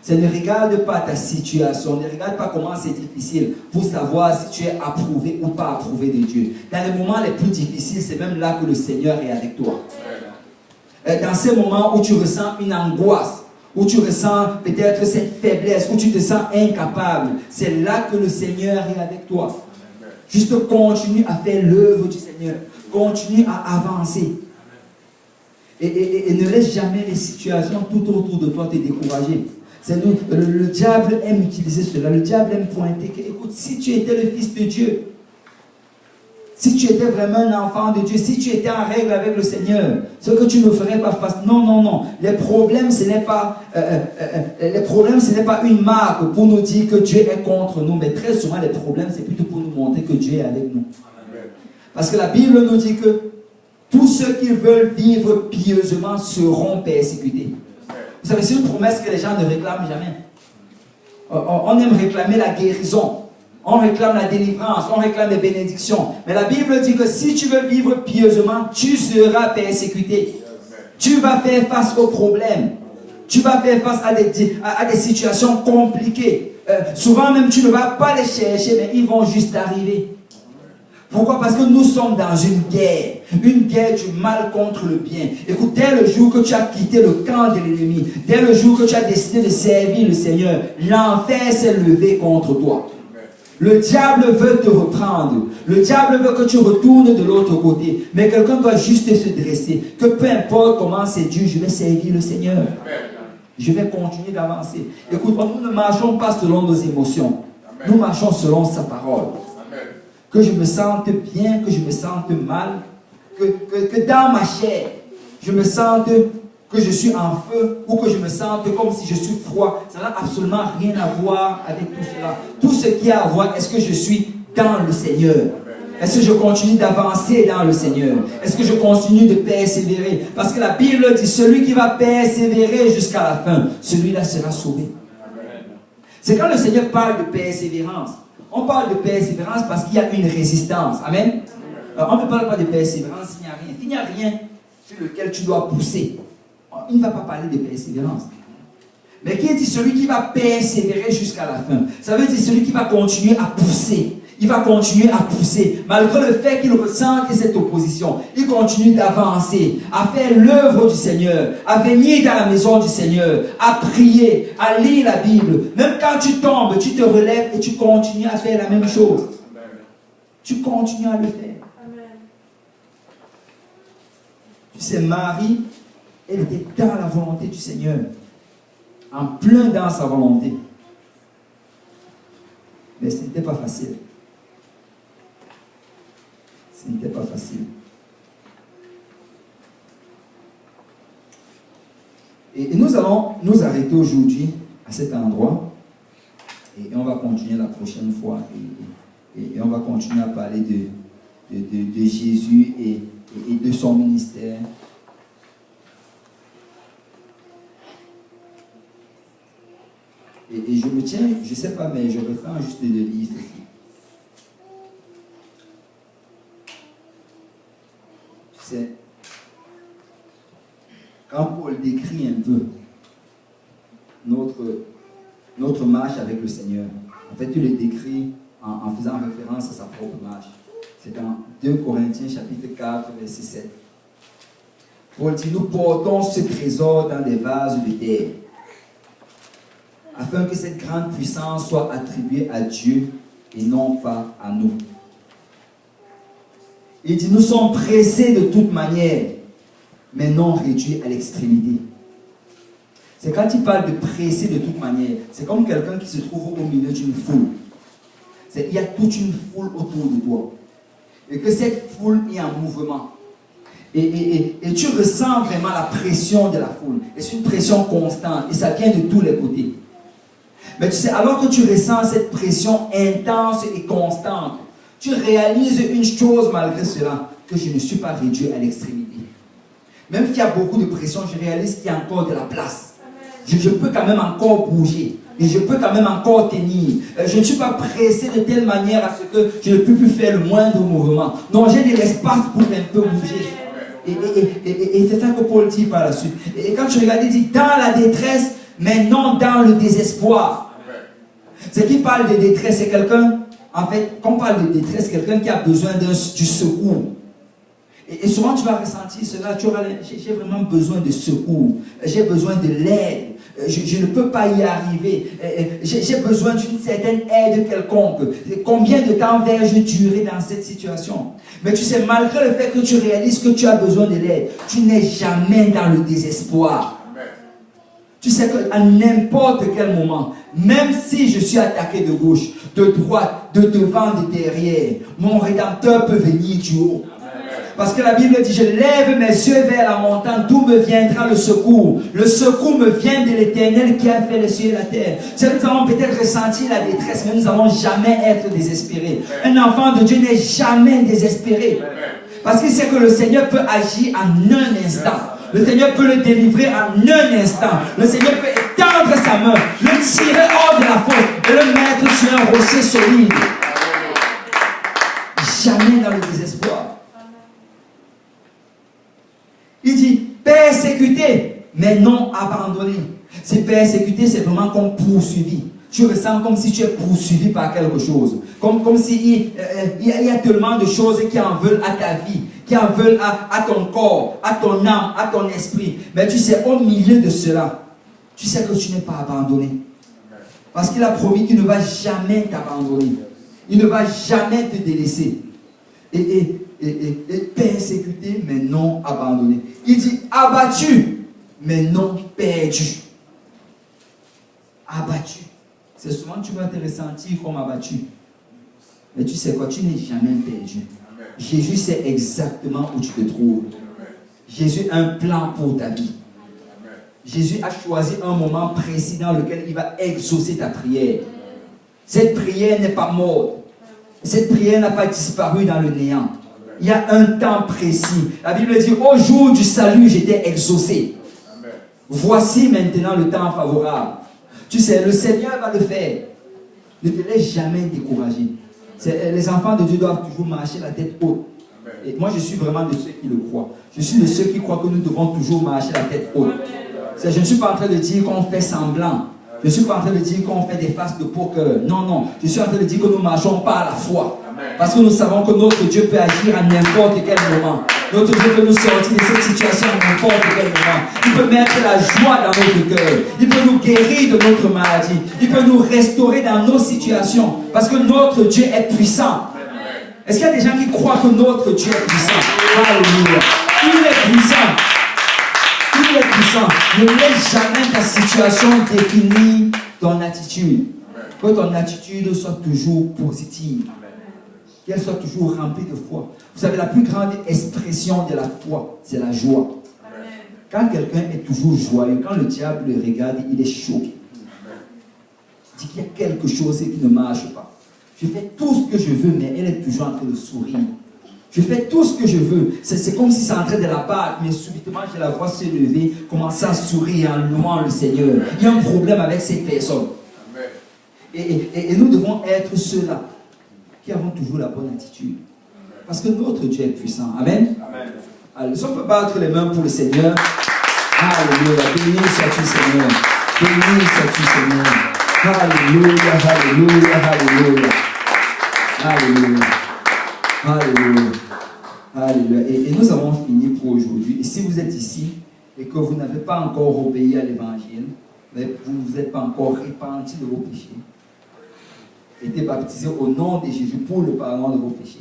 Ça ne regarde pas ta situation, ne regarde pas comment c'est difficile pour savoir si tu es approuvé ou pas approuvé de Dieu. Dans les moments les plus difficiles, c'est même là que le Seigneur est avec toi. Dans ces moments où tu ressens une angoisse, où tu ressens peut-être cette faiblesse, où tu te sens incapable, c'est là que le Seigneur est avec toi. Juste continue à faire l'œuvre du Seigneur. Continue à avancer. Et ne laisse jamais les situations tout autour de toi te décourager. Le diable aime utiliser cela. Le diable aime pointer que, écoute, si tu étais le Fils de Dieu, si tu étais vraiment un enfant de Dieu, si tu étais en règle avec le Seigneur, ce que tu ne ferais pas face. Non, non, non. Les problèmes, ce n'est pas une marque pour nous dire que Dieu est contre nous, mais très souvent, les problèmes, c'est plutôt pour nous montrer que Dieu est avec nous. Parce que la Bible nous dit que tous ceux qui veulent vivre pieusement seront persécutés. Vous savez, c'est une promesse que les gens ne réclament jamais. On aime réclamer la guérison. On réclame la délivrance. On réclame les bénédictions. Mais la Bible dit que si tu veux vivre pieusement, tu seras persécuté. Tu vas faire face aux problèmes. Tu vas faire face à des situations compliquées. Souvent même, tu ne vas pas les chercher, mais ils vont juste arriver. Pourquoi? Parce que nous sommes dans une guerre du mal contre le bien. Écoute, dès le jour que tu as quitté le camp de l'ennemi, dès le jour que tu as décidé de servir le Seigneur, l'enfer s'est levé contre toi. Le diable veut te reprendre. Le diable veut que tu retournes de l'autre côté. Mais quelqu'un doit juste se dresser. Que peu importe comment c'est dur, je vais servir le Seigneur. Je vais continuer d'avancer. Écoute, nous ne marchons pas selon nos émotions. Nous marchons selon sa parole. Que je me sente bien, que je me sente mal, que dans ma chair, je me sente que je suis en feu ou que je me sente comme si je suis froid. Ça n'a absolument rien à voir avec tout cela. Tout ce qui a à voir, est-ce que je suis dans le Seigneur? Est-ce que je continue d'avancer dans le Seigneur? Est-ce que je continue de persévérer? Parce que la Bible dit, celui qui va persévérer jusqu'à la fin, celui-là sera sauvé. C'est quand le Seigneur parle de persévérance. On parle de persévérance parce qu'il y a une résistance. Amen. On ne parle pas de persévérance s'il n'y a rien. S'il n'y a rien sur lequel tu dois pousser, il ne va pas parler de persévérance. Mais qui dit celui qui va persévérer jusqu'à la fin? Ça veut dire celui qui va continuer à pousser. Il va continuer à pousser. Malgré le fait qu'il ressente cette opposition, il continue d'avancer, à faire l'œuvre du Seigneur, à venir dans la maison du Seigneur, à prier, à lire la Bible. Même quand tu tombes, tu te relèves et tu continues à faire la même chose. Tu continues à le faire. Tu sais, Marie, elle était dans la volonté du Seigneur, en plein dans sa volonté. Mais ce n'était pas facile. Ce n'était pas facile. Et nous allons nous arrêter aujourd'hui à cet endroit. Et on va continuer la prochaine fois. Et on va continuer à parler de Jésus et de son ministère. Et je me tiens, je ne sais pas, mais je refais juste de lire ceci. Tu sais, quand Paul décrit un peu notre marche avec le Seigneur, en fait, il le décrit en faisant référence à sa propre marche. C'est dans 2 Corinthiens chapitre 4, verset 7. Paul dit, nous portons ce trésor dans des vases de terre, afin que cette grande puissance soit attribuée à Dieu et non pas à nous. Il dit, nous sommes pressés de toute manière, mais non réduits à l'extrémité. C'est quand il parle de pressé de toute manière, c'est comme quelqu'un qui se trouve au milieu d'une foule. Il y a toute une foule autour de toi. Et que cette foule est en mouvement. Et tu ressens vraiment la pression de la foule. Et c'est une pression constante. Et ça vient de tous les côtés. Mais tu sais, alors que tu ressens cette pression intense et constante, tu réalises une chose malgré cela, que je ne suis pas réduit à l'extrémité. Même s'il y a beaucoup de pression, je réalise qu'il y a encore de la place. Je peux quand même encore bouger. Et je peux quand même encore tenir. Je ne suis pas pressé de telle manière à ce que je ne peux plus faire le moindre mouvement. Non, j'ai de l'espace pour un peu bouger. Et c'est ça que Paul dit par la suite. Et quand tu regardes, il dit dans la détresse, mais non dans le désespoir. Ce qui parle de détresse, c'est quelqu'un, en fait, quand on parle de détresse, quelqu'un qui a besoin du secours. Et souvent tu vas ressentir cela, tu auras, j'ai vraiment besoin de secours, j'ai besoin de l'aide, je ne peux pas y arriver, j'ai besoin d'une certaine aide quelconque. Combien de temps vais-je durer dans cette situation? Mais tu sais, malgré le fait que tu réalises que tu as besoin de l'aide, tu n'es jamais dans le désespoir. Tu sais qu'à n'importe quel moment, même si je suis attaqué de gauche, de droite, de devant, de derrière, mon Rédempteur peut venir du haut. Parce que la Bible dit, je lève mes yeux vers la montagne, d'où me viendra le secours. Le secours me vient de l'Éternel qui a fait les cieux et la terre. Nous avons peut-être ressenti la détresse, mais nous n'allons jamais être désespérés. Un enfant de Dieu n'est jamais désespéré. Parce qu'il sait que le Seigneur peut agir en un instant. Le Seigneur peut le délivrer en un instant. Le Seigneur peut étendre sa main, le tirer hors de la fosse et le mettre sur un rocher solide. Jamais dans le désespoir. Il dit, persécuté, mais non abandonné. C'est persécuté, c'est vraiment comme poursuivi. Tu ressens comme si tu es poursuivi par quelque chose. Comme si il y a tellement de choses qui en veulent à ta vie, qui en veulent à ton corps, à ton âme, à ton esprit. Mais tu sais, au milieu de cela, tu sais que tu n'es pas abandonné. Parce qu'il a promis qu'il ne va jamais t'abandonner. Il ne va jamais te délaisser. Et persécuté, mais non abandonné. Il dit abattu, mais non perdu. Abattu. C'est souvent que tu vas te ressentir comme abattu. Mais tu sais quoi, tu n'es jamais perdu. Jésus sait exactement où tu te trouves. Jésus a un plan pour ta vie. Jésus a choisi un moment précis dans lequel il va exaucer ta prière. Cette prière n'est pas morte. Cette prière n'a pas disparu dans le néant. Il y a un temps précis. La Bible dit, au jour du salut, j'étais exaucé. Amen. Voici maintenant le temps favorable. Tu sais, le Seigneur va le faire. Ne te laisse jamais décourager. Les enfants de Dieu doivent toujours marcher la tête haute. Amen. Et moi, je suis vraiment de ceux qui le croient. Je suis de ceux qui croient que nous devons toujours marcher la tête haute. Je ne suis pas en train de dire qu'on fait semblant. Je ne suis pas en train de dire qu'on fait des faces de poker. Non, non. Je suis en train de dire que nous ne marchons pas à la foi. Parce que nous savons que notre Dieu peut agir à n'importe quel moment. Notre Dieu peut nous sortir de cette situation à n'importe quel moment. Il peut mettre la joie dans notre cœur. Il peut nous guérir de notre maladie. Il peut nous restaurer dans nos situations. Parce que notre Dieu est puissant. Est-ce qu'il y a des gens qui croient que notre Dieu est puissant? Alléluia. Il est puissant. Il est puissant. Ne laisse jamais ta situation définir ton attitude. Que ton attitude soit toujours positive. Qu'elle soit toujours remplie de foi. Vous savez, la plus grande expression de la foi, c'est la joie. Amen. Quand quelqu'un est toujours joyeux, quand le diable le regarde, il est choqué. Il dit qu'il y a quelque chose qui ne marche pas. Je fais tout ce que je veux, mais elle est toujours en train de sourire. Je fais tout ce que je veux. C'est comme si ça entrait de la part, mais subitement, je la vois se lever, commencer à sourire en louant le Seigneur. Il y a un problème avec cette personne. Et nous devons être ceux-là qui avons toujours la bonne attitude. Parce que notre Dieu est puissant. Amen. Amen. Alors, si on peut battre les mains pour le Seigneur. Alléluia. Béni sois-tu, Seigneur. Béni sois-tu, Seigneur. Alléluia, alléluia, alléluia. Alléluia. Alléluia. Alléluia. Et nous avons fini pour aujourd'hui. Et si vous êtes ici et que vous n'avez pas encore obéi à l'évangile, mais vous ne vous êtes pas encore repenti de vos péchés, été baptisé au nom de Jésus pour le pardon de vos péchés,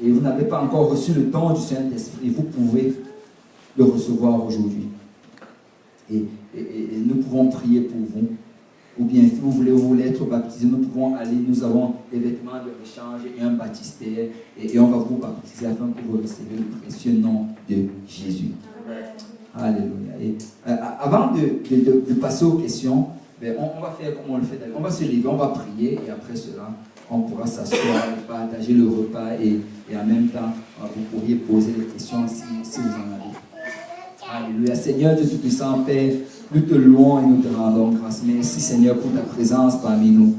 et vous n'avez pas encore reçu le don du Saint-Esprit, vous pouvez le recevoir aujourd'hui. Et nous pouvons prier pour vous. Ou bien si vous voulez être baptisé, nous pouvons aller, nous avons des vêtements de rechange et un baptistère, et on va vous baptiser afin que vous receviez le précieux nom de Jésus. Alléluia. Et avant de passer aux questions, on va faire comme on le fait. On va se lever, on va prier, et après cela, on pourra s'asseoir et partager le repas, et en même temps, vous pourriez poser des questions si vous en avez. Alléluia. Seigneur Dieu Tout-Puissant, Père, nous te louons et nous te rendons grâce. Merci Seigneur pour ta présence parmi nous.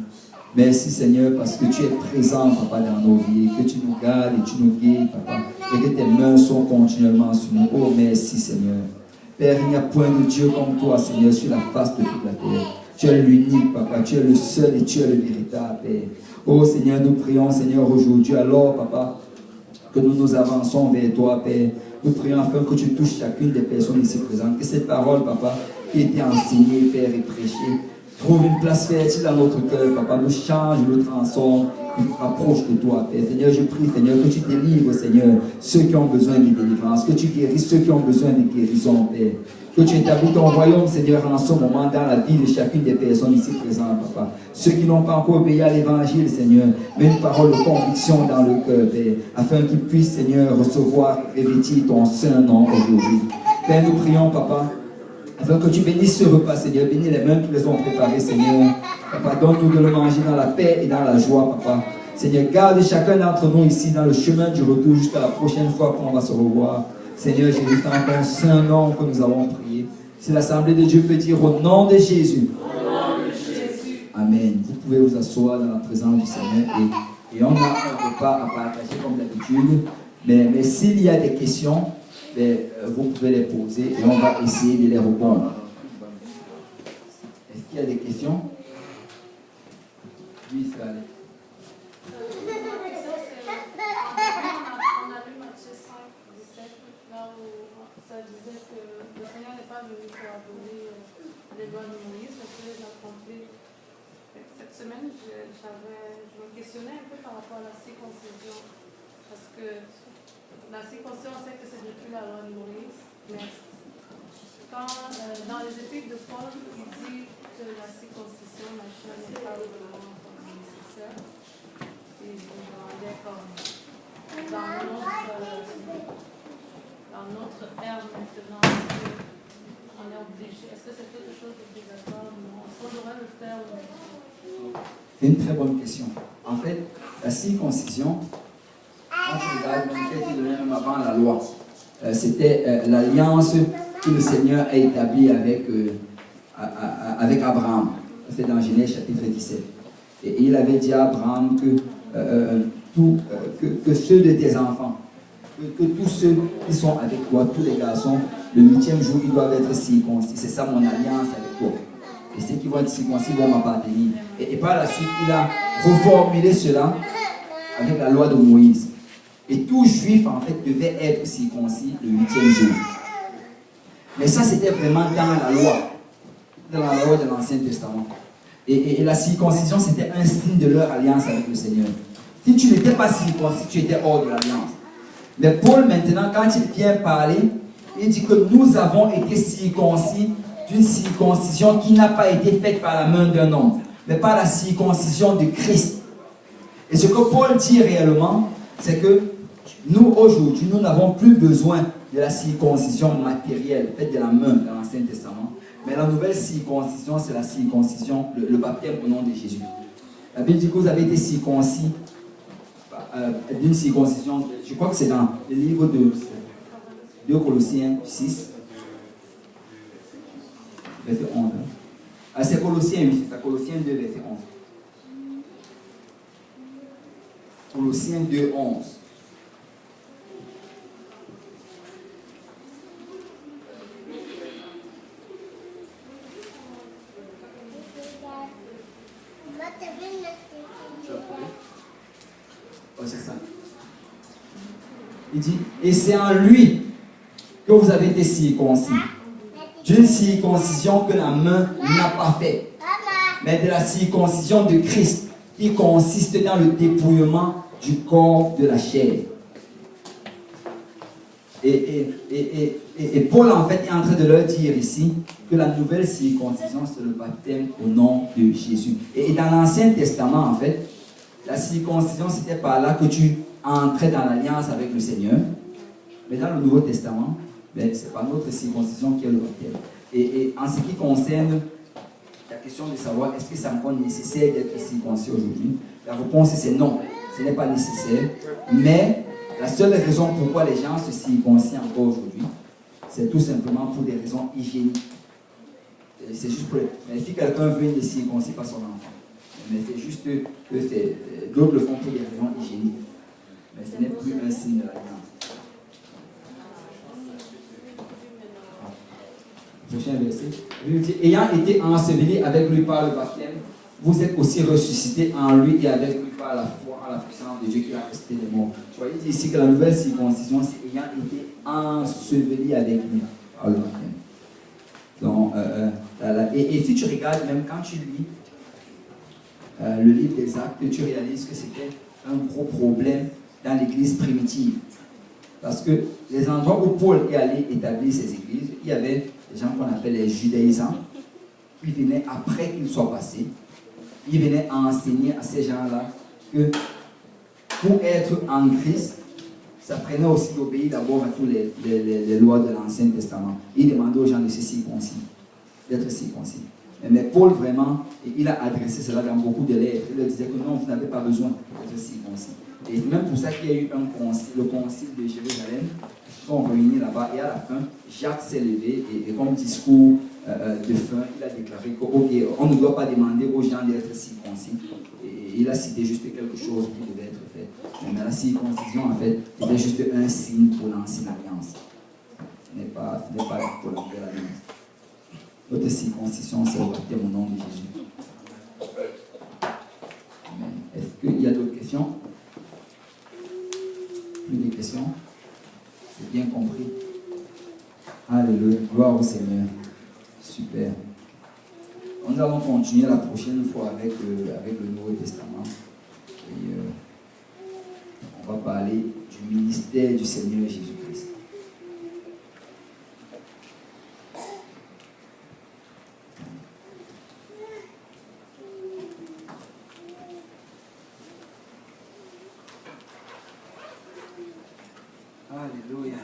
Merci Seigneur parce que tu es présent, Papa, dans nos vies, que tu nous gardes et tu nous guides, Papa, et que tes mains sont continuellement sur nous. Oh, merci Seigneur. Père, il n'y a point de Dieu comme toi, Seigneur, sur la face de toute la terre. Tu es l'unique, Papa, tu es le seul et tu es le véritable, Père. Oh Seigneur, nous prions, Seigneur, aujourd'hui, alors, Papa, que nous nous avançons vers toi, Père. Nous prions afin que tu touches chacune des personnes ici présentes. Que cette parole, Papa, qui a été enseignée, Père, et prêchée, trouve une place fertile dans notre cœur, Papa. Nous change, nous transforme, nous rapproche de toi, Père. Seigneur, je prie, Seigneur, que tu délivres, Seigneur, ceux qui ont besoin de délivrance. Que tu guérisses ceux qui ont besoin de guérison, Père. Que tu établis ton royaume, Seigneur, en ce moment, dans la vie de chacune des personnes ici présentes, Papa. Ceux qui n'ont pas encore obéi à l'évangile, Seigneur, mets une parole de conviction dans le cœur, Père, afin qu'ils puissent, Seigneur, recevoir et revêtir ton saint nom aujourd'hui. Père, nous prions, Papa, afin que tu bénisses ce repas, Seigneur. Bénis les mains qui les ont préparés, Seigneur. Papa, donne-nous de le manger dans la paix et dans la joie, Papa. Seigneur, garde chacun d'entre nous ici dans le chemin du retour jusqu'à la prochaine fois qu'on va se revoir. Seigneur, je vais faire ton saint nom que nous avons prié. Si l'Assemblée de Dieu peut dire au nom de Jésus. Amen. Vous pouvez vous asseoir dans la présence du Seigneur et on a un repas à partager comme d'habitude. Mais s'il y a des questions, vous pouvez les poser et on va essayer de les répondre. Est-ce qu'il y a des questions? Oui, ça allait. Ça disait que le Seigneur n'est pas venu pour abolir les lois de Moïse, mais pour les accomplir. Cette semaine, je me questionnais un peu par rapport à la circoncision. Parce que la circoncision, on sait que c'est depuis la loi de Moïse, mais quand dans les épîtres de Paul, il dit que la circoncision, machin, n'est pas vraiment nécessaire. Et je me demandais comme dans notre ère maintenant, on est obligé. Est-ce que c'est quelque chose d'obligatoire? Est-ce qu'on devrait le faire? C'est une très bonne question. En fait, la circoncision, quand on regarde, même avant la loi, c'était l'alliance que le Seigneur a établie avec Abraham. C'est dans Genèse chapitre 17. Et il avait dit à Abraham que ceux de tes enfants, que tous ceux qui sont avec toi, tous les garçons, le 8e jour, ils doivent être circoncis. C'est ça mon alliance avec toi. Et ceux qui vont être circoncis vont m'appartenir. Et par la suite, il a reformulé cela avec la loi de Moïse. Et tout juif, en fait, devait être circoncis le 8e jour. Mais ça, c'était vraiment dans la loi de l'Ancien Testament. Et la circoncision, c'était un signe de leur alliance avec le Seigneur. Si tu n'étais pas circoncis, tu étais hors de l'alliance. Mais Paul, maintenant, quand il vient parler, il dit que nous avons été circoncis d'une circoncision qui n'a pas été faite par la main d'un homme, mais par la circoncision de Christ. Et ce que Paul dit réellement, c'est que nous, aujourd'hui, nous n'avons plus besoin de la circoncision matérielle, faite de la main dans l'Ancien Testament. Mais la nouvelle circoncision, c'est la circoncision, le baptême au nom de Jésus. La Bible dit que vous avez été circoncis d'une circoncision, je crois que c'est dans le livre de 2 Colossiens 6, verset 11. C'est Colossiens 8, c'est Colossiens 2, verset 11. Colossiens 2, 11. Oh, c'est ça. Il dit, et c'est en lui que vous avez été circoncis. D'une circoncision que la main n'a pas fait, mais de la circoncision de Christ, qui consiste dans le dépouillement du corps de la chair. Et Paul, en fait, est en train de leur dire ici que la nouvelle circoncision, c'est le baptême au nom de Jésus. Et dans l'Ancien Testament, en fait, la circoncision, c'était par là que tu entrais dans l'alliance avec le Seigneur. Mais dans le Nouveau Testament, ben, c'est pas notre circoncision qui est le baptême. Et en ce qui concerne la question de savoir est-ce que c'est encore nécessaire d'être circoncis aujourd'hui, la réponse c'est non, ce n'est pas nécessaire. Mais la seule raison pourquoi les gens se circoncient encore aujourd'hui, c'est tout simplement pour des raisons hygiéniques. C'est juste pour... Mais si quelqu'un veut, il ne circoncis pas son enfant. Mais c'est juste que d'autres le font pour des raisons hygiéniques. Mais ce n'est plus un signe de l'alliance. Prochain verset. Ayant été ensevelis avec lui par le baptême, vous êtes aussi ressuscités en lui et avec lui par la foi en la puissance de Dieu qui a resté les morts. Tu vois, il dit ici que la nouvelle circoncision, c'est ayant été enseveli avec lui par le baptême. Donc, et si tu regardes, même quand tu lis le livre des Actes, tu réalises que c'était un gros problème dans l'église primitive. Parce que les endroits où Paul est allé établir ses églises, il y avait des gens qu'on appelle les judaïsants, qui venaient après qu'ils soient passés, ils venaient enseigner à ces gens-là que pour être en Christ, ça prenait aussi d'obéir d'abord à toutes les lois de l'Ancien Testament. Il demandait aux gens de se circoncis, d'être circoncis. Mais Paul, vraiment, il a adressé cela dans beaucoup de lettres. Il leur disait que non, vous n'avez pas besoin d'être circoncis. Et c'est même pour ça qu'il y a eu un concile, le concile de Jérusalem. Ils sont réunis là-bas et à la fin, Jacques s'est levé et comme discours de fin, il a déclaré qu'on ne doit pas demander aux gens d'être circoncis. Et il a cité juste quelque chose qui devait être fait. Mais la circoncision, en fait, c'était juste un signe pour l'ancienne alliance. Ce n'est pas pour la nouvelle alliance. Notre circoncision, c'est le baptême au nom de Jésus. Amen. Est-ce qu'il y a d'autres questions? Plus de questions? C'est bien compris. Alléluia. Gloire au Seigneur. Super. Nous allons continuer la prochaine fois avec le Nouveau Testament. Et on va parler du ministère du Seigneur Jésus-Christ. Alléluia.